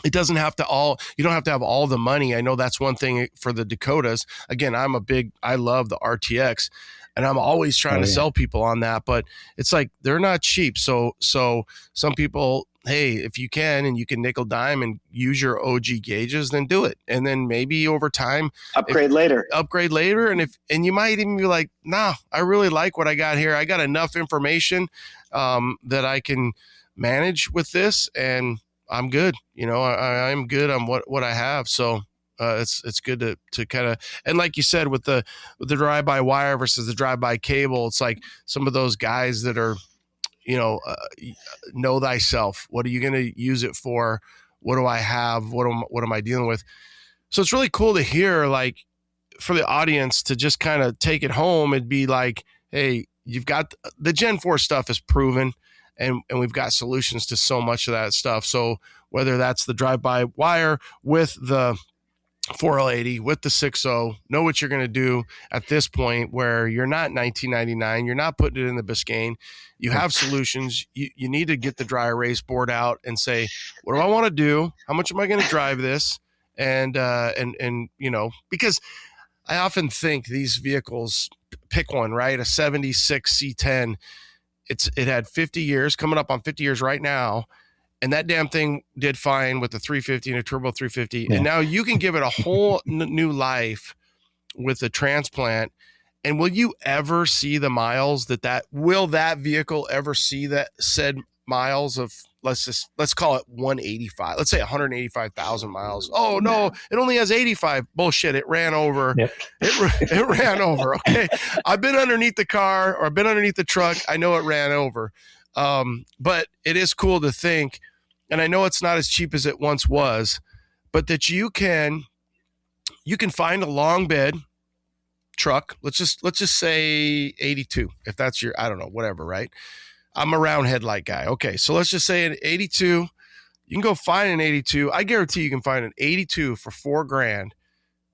[SPEAKER 2] it doesn't have to you don't have to have all the money. I know that's one thing for the Dakotas. Again, I love the RTX, and I'm always trying to sell people on that, but it's like, they're not cheap. So some people, hey, if you can, and you can nickel dime and use your OG gauges, then do it. And then maybe over time,
[SPEAKER 3] upgrade later.
[SPEAKER 2] And you might even be like, nah, I really like what I got here. I got enough information that I can manage with this, and I'm good. I'm good on what I have. So it's good to kind of, and like you said, with the drive-by wire versus the drive-by cable, it's like some of those guys that are, know thyself. What are you going to use it for? What do I have? What am I dealing with? So it's really cool to hear, like, for the audience to just kind of take it home and be like, hey, you've got the Gen 4 stuff is proven, and we've got solutions to so much of that stuff. So whether that's the drive-by wire with the 4L80, with the 6.0, know what you're going to do at this point where you're not 1999, you're not putting it in the Biscayne, you have solutions. You need to get the dry erase board out and say, what do I want to do? How much am I going to drive this? And because I often think these vehicles, pick one, right? A 76 C10, it had 50 years, coming up on 50 years right now. And that damn thing did fine with the 350 and a turbo 350. Yeah. And now you can give it a whole new life with a transplant. And will you ever see the miles will that vehicle ever see that said miles of, let's call it 185, let's say 185,000 miles. Oh no, it only has 85. Bullshit. It ran over. Yep. It ran over. Okay. I've been underneath the car, or I've been underneath the truck. I know it ran over. But it is cool to think, and I know it's not as cheap as it once was, but that you can find a long bed truck. Let's just say 82, if that's your, I don't know, whatever, right? I'm a round headlight guy. Okay, so let's just say an 82. You can go find an 82. I guarantee you can find an 82 for $4,000.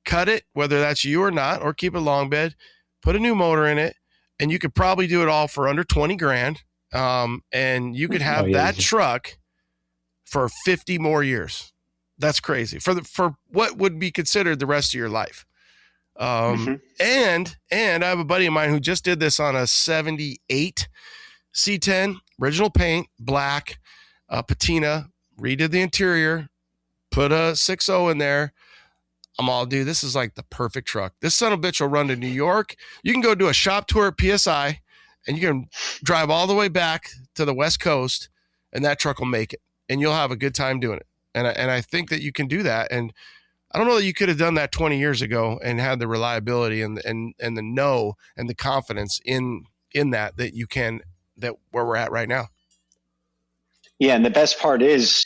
[SPEAKER 2] Cut it, whether that's you or not, or keep it long bed. Put a new motor in it, and you could probably do it all for under $20,000. And you could have that truck for 50 more years. That's crazy for what would be considered the rest of your life. And I have a buddy of mine who just did this on a 78 C10, original paint, black, patina, redid the interior, put a 6.0 in there. I'm all, dude, this is like the perfect truck. This son of a bitch will run to New York. You can go do a shop tour at PSI, and you can drive all the way back to the West Coast, and that truck will make it, and you'll have a good time doing it. And I think that you can do that. And I don't know that you could have done that 20 years ago and had the reliability and the know and the confidence in that you can, that where we're at right now.
[SPEAKER 3] Yeah. And the best part is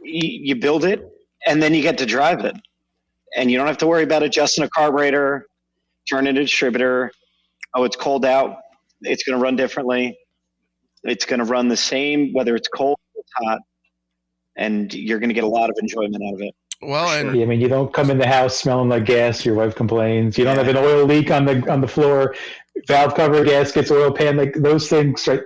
[SPEAKER 3] you build it and then you get to drive it, and you don't have to worry about adjusting a carburetor, turning a distributor. Oh, it's cold out. It's going to run differently. It's going to run the same, whether it's cold or it's hot, and you're going to get a lot of enjoyment out of it.
[SPEAKER 2] Well, and
[SPEAKER 1] I mean, you don't come in the house smelling like gas. Your wife complains. You don't have an oil leak on the floor, valve cover gaskets, oil pan, like those things. Right?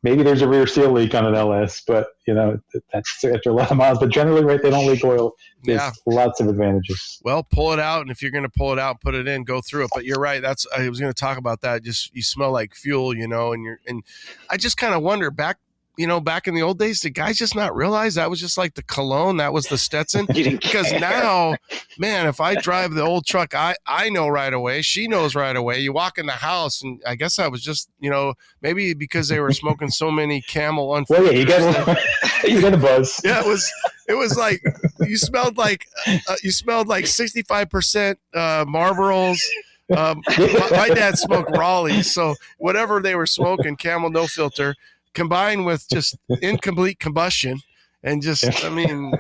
[SPEAKER 1] Maybe there's a rear seal leak on an LS, but that's after a lot of miles. But generally, right, they don't leak oil. There's lots of advantages.
[SPEAKER 2] Well, pull it out, and if you're going to pull it out, put it in, go through it. But you're right. I was going to talk about that. Just you smell like fuel, and I just kind of wonder back in the old days, did guys just not realize that was just like the cologne? That was the Stetson? Because now, man, if I drive the old truck, I know right away. She knows right away. You walk in the house, and I guess I was just, maybe because they were smoking so many Camel.
[SPEAKER 1] Well, yeah, you got a buzz.
[SPEAKER 2] Yeah, it was like you smelled like 65% Marlboros. My dad smoked Raleighs, so whatever they were smoking, Camel no filter, combined with just incomplete combustion, and just, but
[SPEAKER 3] you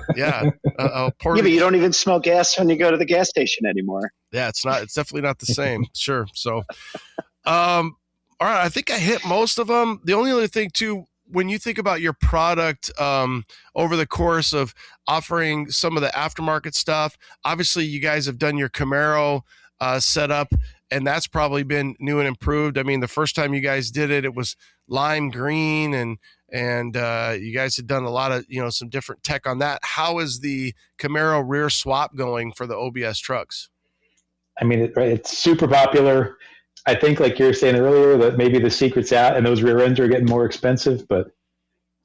[SPEAKER 3] don't even smell gas when you go to the gas station anymore.
[SPEAKER 2] Yeah, it's definitely not the same. Sure. So, all right, I think I hit most of them. The only other thing too, when you think about your product, over the course of offering some of the aftermarket stuff, obviously you guys have done your Camaro setup, and that's probably been new and improved. I mean, the first time you guys did it, it was lime green, and you guys had done a lot of, some different tech on that. How is the Camaro rear swap going for the OBS trucks?
[SPEAKER 1] I mean, it's super popular. I think, like you were saying earlier, that maybe the secret's out and those rear ends are getting more expensive, but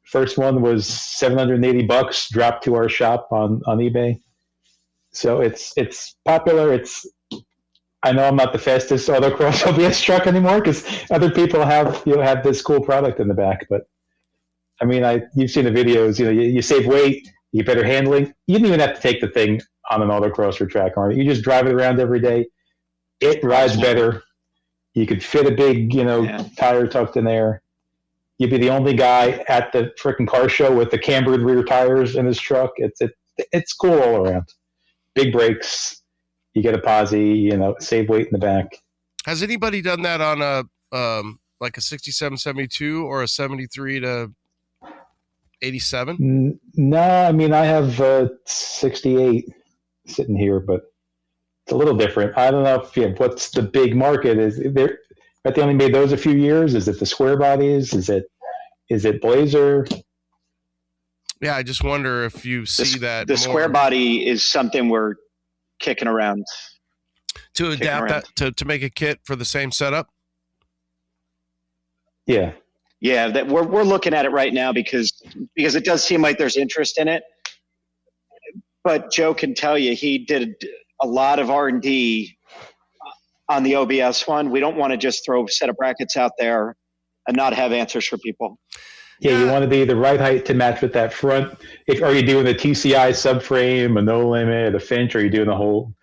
[SPEAKER 1] first one was $780 dropped to our shop on eBay. So it's popular. I know I'm not the fastest autocross OBS truck anymore because other people have this cool product in the back, but I mean, you've seen the videos. You save weight, you get better handling. You don't even have to take the thing on an autocross or track. You just drive it around every day. It rides better. You could fit a big, tire tucked in there. You'd be the only guy at the freaking car show with the cambered rear tires in his truck. It's cool all around. Big brakes. You get a posse. Save weight in the back.
[SPEAKER 2] Has anybody done that on like a 67, 72 or a 73 to 87?
[SPEAKER 1] No, I mean, I have 68 sitting here, but it's a little different. I don't know what's the big market is there. But they only made those a few years. Is it the square bodies? Is it Blazer?
[SPEAKER 2] Yeah, I just wonder if you see that
[SPEAKER 3] the square body is something we're kicking around
[SPEAKER 2] to adapt that to make a kit for the same setup.
[SPEAKER 1] Yeah,
[SPEAKER 3] that we're looking at it right now because it does seem like there's interest in it. But Joe can tell you he did a lot of R&D on the OBS one. We don't want to just throw a set of brackets out there and not have answers for people.
[SPEAKER 1] Yeah, you want to be the right height to match with that front. Are you doing the TCI subframe, a no limit, a Finch? Or are you doing the whole,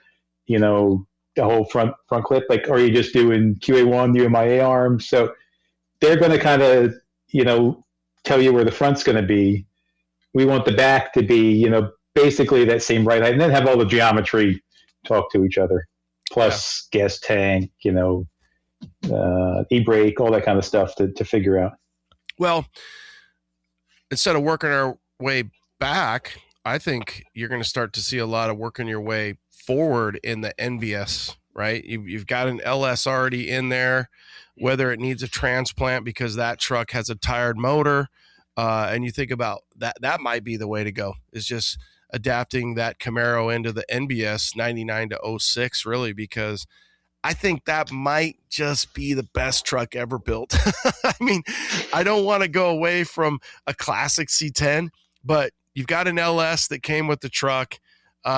[SPEAKER 1] the whole front clip? Like, are you just doing QA1, UMIA arms? So they're going to kind of, tell you where the front's going to be. We want the back to be, basically that same right height, and then have all the geometry talk to each other. Plus gas tank, e-brake, all that kind of stuff to figure out.
[SPEAKER 2] Well, instead of working our way back, I think you're going to start to see a lot of working your way forward in the NBS, right? You've got an LS already in there, whether it needs a transplant because that truck has a tired motor, and you think about that might be the way to go, is just adapting that Camaro into the NBS 99 to 06, really, because I think that might just be the best truck ever built. I mean, I don't want to go away from a classic C10, but you've got an LS that came with the truck.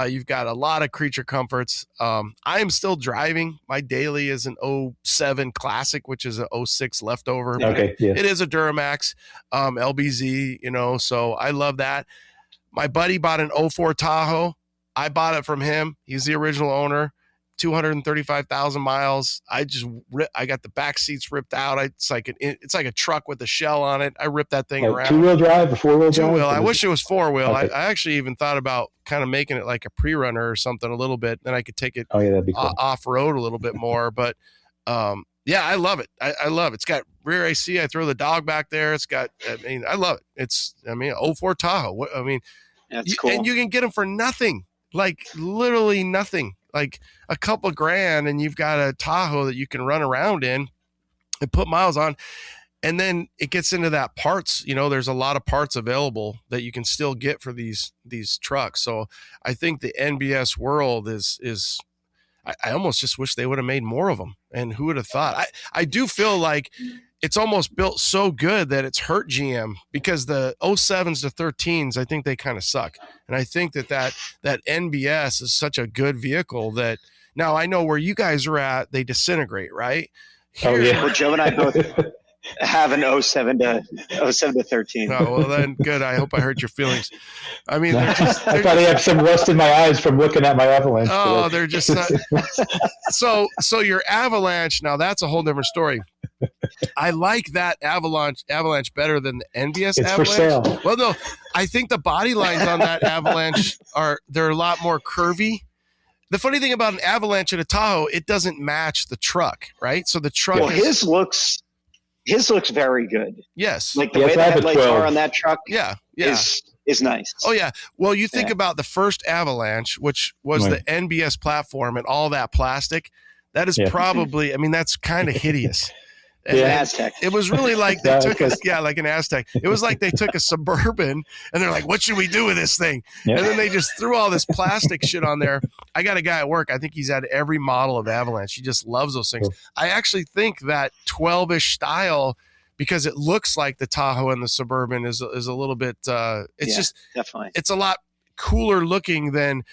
[SPEAKER 2] You've got a lot of creature comforts. I am still driving. My daily is an 07 Classic, which is a 06 leftover.
[SPEAKER 1] Okay, yeah.
[SPEAKER 2] It is a Duramax LBZ, so I love that. My buddy bought an 04 Tahoe. I bought it from him. He's the original owner. 235,000 miles. I got the back seats ripped out. It's like a truck with a shell on it. I ripped that thing around.
[SPEAKER 1] 2-wheel drive or 4-wheel drive?
[SPEAKER 2] 2-wheel. I wish it was 4-wheel.
[SPEAKER 1] Okay.
[SPEAKER 2] I actually even thought about kind of making it like a pre-runner or something a little bit. Then I could take it
[SPEAKER 1] that'd be cool.
[SPEAKER 2] off-road a little bit more. But yeah, I love it. I love it. It's got rear AC. I throw the dog back there. I love it. 04 Tahoe.
[SPEAKER 3] That's cool.
[SPEAKER 2] And you can get them for nothing, like literally nothing, like a couple grand, and you've got a Tahoe that you can run around in and put miles on. And then it gets into that parts, there's a lot of parts available that you can still get for these trucks. So I think the NBS world is I almost just wish they would have made more of them. And who would have thought? I do feel like it's almost built so good that it's hurt GM, because the 07s to 13s, I think they kind of suck. And I think that NBS is such a good vehicle that now I know where you guys are at, they disintegrate, right?
[SPEAKER 1] Oh, yeah.
[SPEAKER 3] Well, Joe and I both have an 07 to 13.
[SPEAKER 2] Oh, well then good. I hope I hurt your feelings. I mean,
[SPEAKER 1] I thought I have some rust in my eyes from looking at my Avalanche.
[SPEAKER 2] Oh, they're just so your Avalanche. Now that's a whole different story. I like that Avalanche better than the NBS
[SPEAKER 1] it's
[SPEAKER 2] Avalanche.
[SPEAKER 1] For sale.
[SPEAKER 2] Well, no, I think the body lines on that Avalanche they're a lot more curvy. The funny thing about an Avalanche and a Tahoe, it doesn't match the truck, right? So the truck.
[SPEAKER 3] Well, his looks very good.
[SPEAKER 2] Yes.
[SPEAKER 3] Like the way the headlights are on that truck.
[SPEAKER 2] Yeah.
[SPEAKER 3] Is nice.
[SPEAKER 2] Oh yeah. Well, you think about the first Avalanche, which was the NBS platform and all that plastic. That is probably. I mean, that's kind of hideous. And
[SPEAKER 3] Aztec.
[SPEAKER 2] It was really like they took us, like an Aztec. It was like they took a Suburban and they're like, what should we do with this thing? Yeah. And then they just threw all this plastic shit on there. I got a guy at work. I think he's had every model of Avalanche. He just loves those things. Cool. I actually think that 12-ish style, because it looks like the Tahoe and the Suburban is a little bit,
[SPEAKER 3] definitely.
[SPEAKER 2] It's a lot cooler looking than,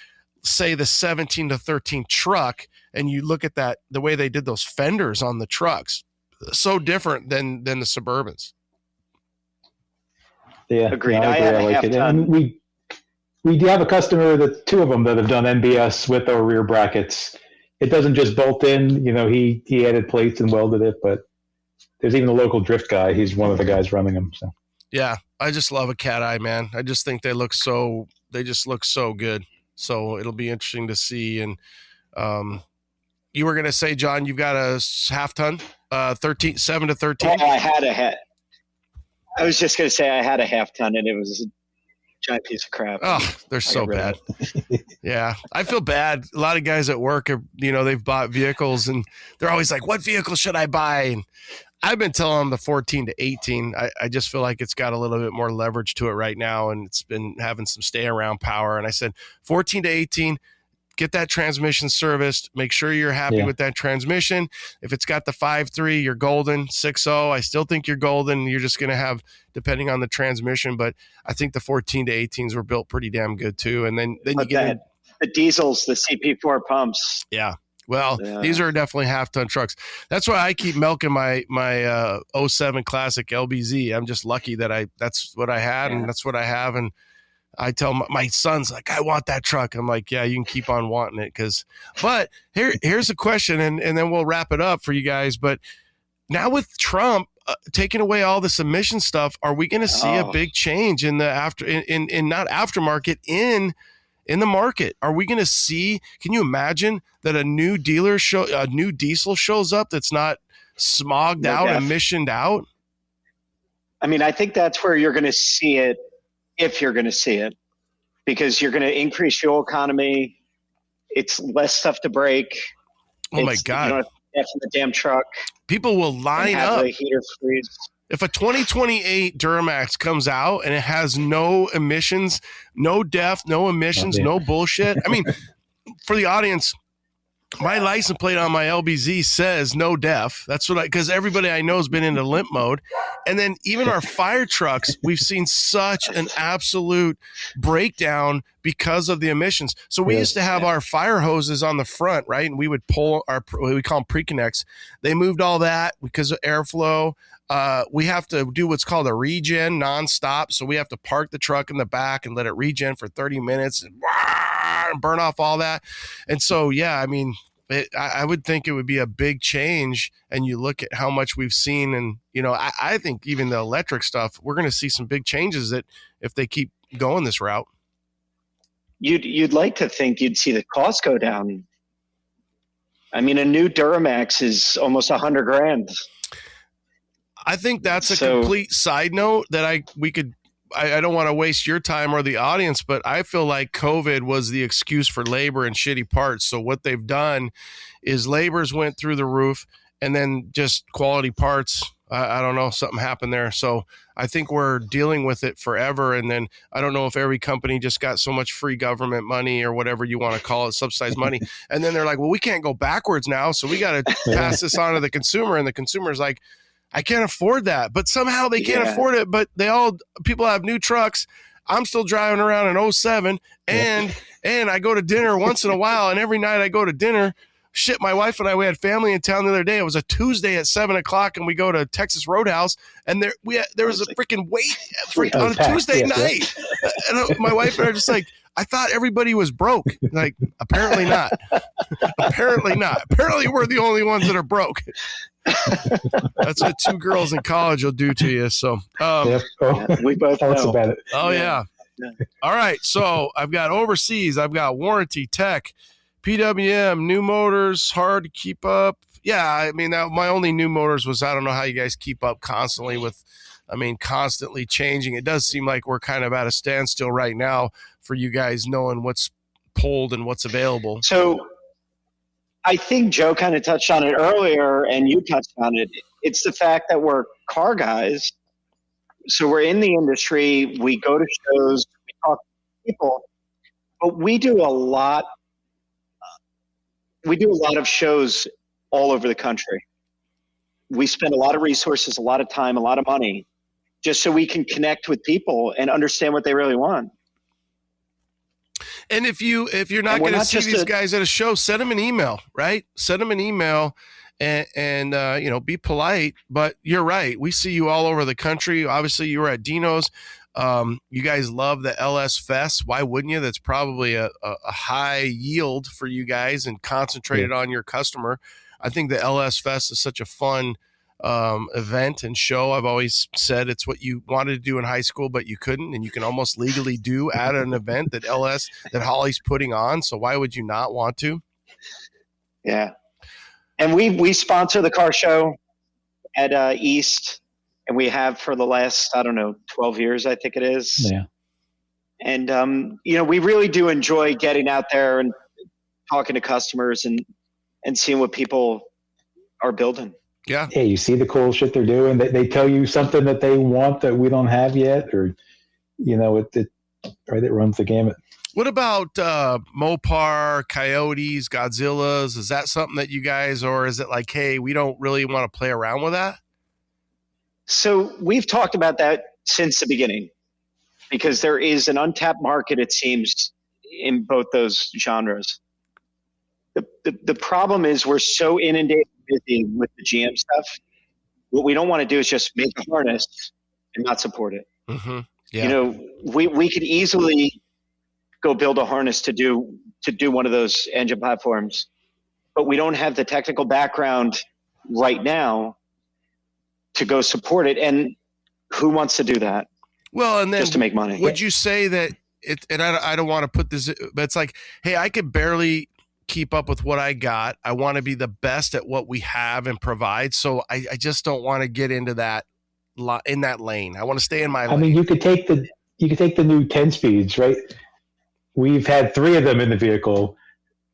[SPEAKER 2] say, the 17 to 13 truck. And you look at that, the way they did those fenders on the trucks. So different than the Suburbans.
[SPEAKER 1] Yeah,
[SPEAKER 3] Agreed.
[SPEAKER 1] no, I agree. I like it. And we do have a customer, that two of them that have done NBS with our rear brackets. It doesn't just bolt in. He added plates and welded it, but there's even a local drift guy. He's one of the guys running them. So
[SPEAKER 2] Yeah, I just love a cat eye, man. I just think they just look so good. So it'll be interesting to see. And you were gonna say, John, you've got a half ton, 7 to 13.
[SPEAKER 3] Oh, I was just gonna say I had a half ton, and it was a giant piece of crap.
[SPEAKER 2] Oh, they're so bad. Yeah, I feel bad. A lot of guys at work are, they've bought vehicles and they're always like, "What vehicle should I buy?" And I've been telling them the 14 to 18. I just feel like it's got a little bit more leverage to it right now, and it's been having some stay around power. And I said 14 to 18. Get that transmission serviced. Make sure you're happy with that transmission. If it's got the 5.3, you're golden. 6.0, I still think you're golden. You're just going to have, depending on the transmission, but I think the 14 to 18s were built pretty damn good too. And then you get
[SPEAKER 3] the diesels, the CP4 pumps.
[SPEAKER 2] Yeah. Well, these are definitely half-ton trucks. That's why I keep milking my 07 Classic LBZ. I'm just lucky that that's what I had, and that's what I have. And I tell my son's like, I want that truck. I'm like, yeah, you can keep on wanting it. But here's a question, and then we'll wrap it up for you guys. But now with Trump taking away all this emission stuff, are we going to see a big change in the not aftermarket, in the market? Are we going to see? Can you imagine that a new diesel shows up that's not smogged out, emissioned out?
[SPEAKER 3] I mean, I think that's where you're going to see it. If you're going to see it, because you're going to increase fuel economy. It's less stuff to break.
[SPEAKER 2] Oh my God.
[SPEAKER 3] You don't have to in the damn truck.
[SPEAKER 2] People will line up.
[SPEAKER 3] The heater freeze.
[SPEAKER 2] If a 2028 Duramax comes out and it has no emissions, no DEF, no emissions, no bullshit. I mean, for the audience, my license plate on my LBZ says no DEF. That's because everybody I know has been into limp mode. And then even our fire trucks, we've seen such an absolute breakdown because of the emissions. So we used to have our fire hoses on the front, right? And we would pull we call them pre-connects. They moved all that because of airflow. We have to do what's called a regen nonstop. So we have to park the truck in the back and let it regen for 30 minutes and burn off all that. And so, yeah, I mean, I would think it would be a big change. And you look at how much we've seen, and, I think even the electric stuff, we're going to see some big changes that if they keep going this route.
[SPEAKER 3] You'd like to think you'd see the cost go down. I mean, a new Duramax is almost $100,000.
[SPEAKER 2] I think that's a complete side note that I don't want to waste your time or the audience, but I feel like COVID was the excuse for labor and shitty parts. So what they've done is labor's went through the roof, and then just quality parts. I don't know, something happened there. So I think we're dealing with it forever. And then I don't know if every company just got so much free government money or whatever you want to call it, subsidized money. And then they're like, well, we can't go backwards now. So we got to pass this on to the consumer. And the consumer's like, I can't afford that, but somehow they can't afford it. But people have new trucks. I'm still driving around in 07 and I go to dinner once in a while. And every night I go to dinner, my wife and we had family in town the other day. It was a Tuesday at 7:00 and we go to Texas Roadhouse, and there was a freaking wait on a Tuesday night. And my wife and I are just like, I thought everybody was broke. Like, apparently not. Apparently not. Apparently we're the only ones that are broke. That's what two girls in college will do to you. So,
[SPEAKER 3] we both know
[SPEAKER 1] about it.
[SPEAKER 2] Oh yeah. All right. So I've got overseas. I've got warranty, tech, PWM, new motors, hard to keep up. Yeah. I mean, my only new motors was, I don't know how you guys keep up constantly with, constantly changing. It does seem like we're kind of at a standstill right now for you guys knowing what's pulled and what's available.
[SPEAKER 3] So I think Joe kind of touched on it earlier, and you touched on it. It's the fact that we're car guys. So we're in the industry. We go to shows. We talk to people. But we do a lot. We do a lot of shows all over the country. We spend a lot of resources, a lot of time, a lot of money, just so we can connect with people and understand what they really want.
[SPEAKER 2] And if you're not going to see these guys at a show, send them an email, right? Send them an email and be polite. But you're right. We see you all over the country. Obviously, you were at Dino's. You guys love the LS Fest. Why wouldn't you? That's probably a high yield for you guys and concentrated on your customer. I think the LS Fest is such a fun event and show. I've always said it's what you wanted to do in high school, but you couldn't, and you can almost legally do at an event that Holly's putting on. So why would you not want to?
[SPEAKER 3] Yeah. And we sponsor the car show at East, and we have for the last, 12 years, I think it is.
[SPEAKER 1] Yeah.
[SPEAKER 3] And, we really do enjoy getting out there and talking to customers and seeing what people are building.
[SPEAKER 2] Yeah.
[SPEAKER 1] Hey, you see the cool shit they're doing. They tell you something that they want that we don't have yet, or, it runs the gamut.
[SPEAKER 2] What about Mopar, Coyotes, Godzillas? Is that something that you guys, or is it like, hey, we don't really want to play around with that?
[SPEAKER 3] So we've talked about that since the beginning, because there is an untapped market, it seems, in both those genres. The problem is we're so inundated busy with the GM stuff. What we don't want to do is just make a harness and not support it.
[SPEAKER 2] Mm-hmm. Yeah.
[SPEAKER 3] We could easily go build a harness to do one of those engine platforms, but we don't have the technical background right now to go support it. And who wants to do that?
[SPEAKER 2] Well, and then
[SPEAKER 3] just to make money.
[SPEAKER 2] Would you say that and I don't want to put this, but it's like, hey, I could barely keep up with what I got. I want to be the best at what we have and provide. So I just don't want to get into that in that lane. I want to stay in my lane.
[SPEAKER 1] I mean, you could take the new 10 speeds, right? We've had 3 of them in the vehicle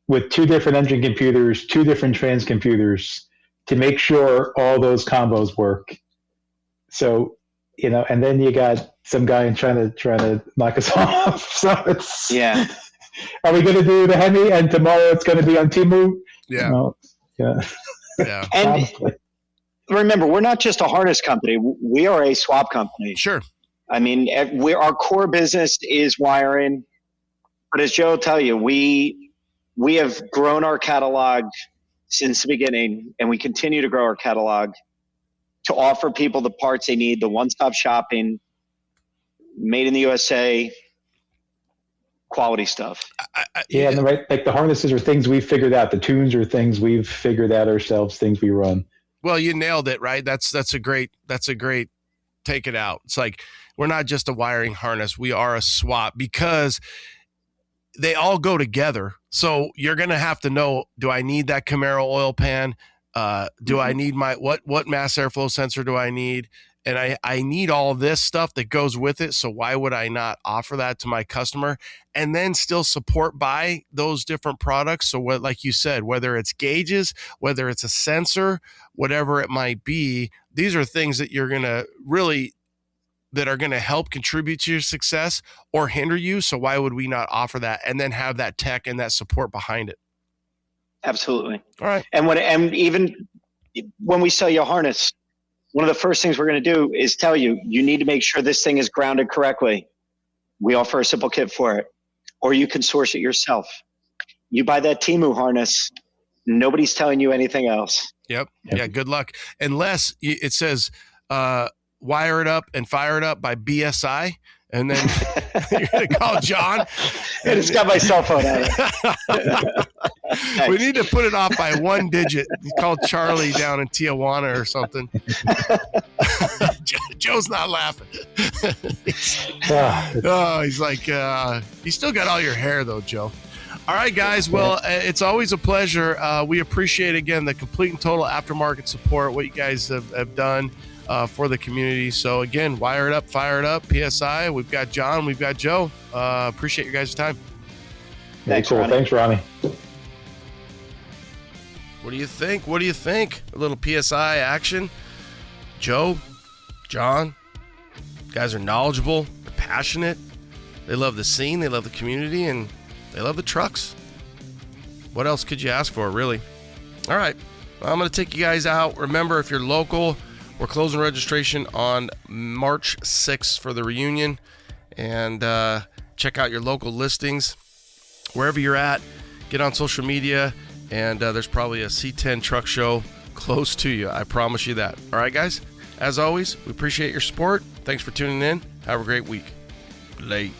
[SPEAKER 1] with 2 different engine computers, 2 different trans computers to make sure all those combos work. So, and then you got some guy trying to knock us off. So it's,
[SPEAKER 3] yeah.
[SPEAKER 1] Are we going to do the Hemi and tomorrow it's going to be on Temu?
[SPEAKER 2] Yeah.
[SPEAKER 1] No, yeah.
[SPEAKER 2] Yeah.
[SPEAKER 3] And remember, we're not just a harness company. We are a swap company.
[SPEAKER 2] Sure.
[SPEAKER 3] I mean, our core business is wiring. But as Joe will tell you, we have grown our catalog since the beginning, and we continue to grow our catalog to offer people the parts they need, the one-stop shopping, made in the USA, quality stuff.
[SPEAKER 1] Yeah, and like the harnesses are things we've figured out. The tunes are things we've figured out ourselves, things we run.
[SPEAKER 2] Well, you nailed it, right? That's a great take it out. It's like, we're not just a wiring harness. We are a swap, because they all go together. So you're going to have to know, do I need that Camaro oil pan? Do I need what mass airflow sensor do I need? And I need all this stuff that goes with it. So why would I not offer that to my customer and then still support by those different products? So what, like you said, whether it's gauges, whether it's a sensor, whatever it might be, these are things that you're going to that are going to help contribute to your success or hinder you. So why would we not offer that and then have that tech and that support behind it?
[SPEAKER 3] Absolutely.
[SPEAKER 2] All right.
[SPEAKER 3] And even when we sell you a harness, one of the first things we're going to do is tell you need to make sure this thing is grounded correctly. We offer a simple kit for it, or you can source it yourself. You buy that Temu harness, nobody's telling you anything else.
[SPEAKER 2] Yep. Yeah. Good luck. Unless it says, wire it up and fire it up by BSI. And then you're going to call John.
[SPEAKER 3] And it's got my cell phone on it.
[SPEAKER 2] We need to put it off by 1 digit. You call Charlie down in Tijuana or something. Joe's not laughing. He's like, you still got all your hair though, Joe. All right, guys. Well, it's always a pleasure. We appreciate, again, the complete and total aftermarket support, what you guys have done for the community. So again, wire it up, fire it up, PSI. We've got John, we've got Joe. Appreciate your guys' time.
[SPEAKER 3] Thanks,
[SPEAKER 1] cool.
[SPEAKER 3] Ronnie.
[SPEAKER 1] Thanks, Ronnie.
[SPEAKER 2] What do you think? What do you think? A little PSI action. Joe, John, guys are knowledgeable, they're passionate, they love the scene, they love the community, and they love the trucks. What else could you ask for, really? All right, well, I'm going to take you guys out. Remember, if you're local, we're closing registration on March 6th for the reunion, and check out your local listings. Wherever you're at, get on social media, and there's probably a C10 truck show close to you. I promise you that. All right, guys? As always, we appreciate your support. Thanks for tuning in. Have a great week. Late.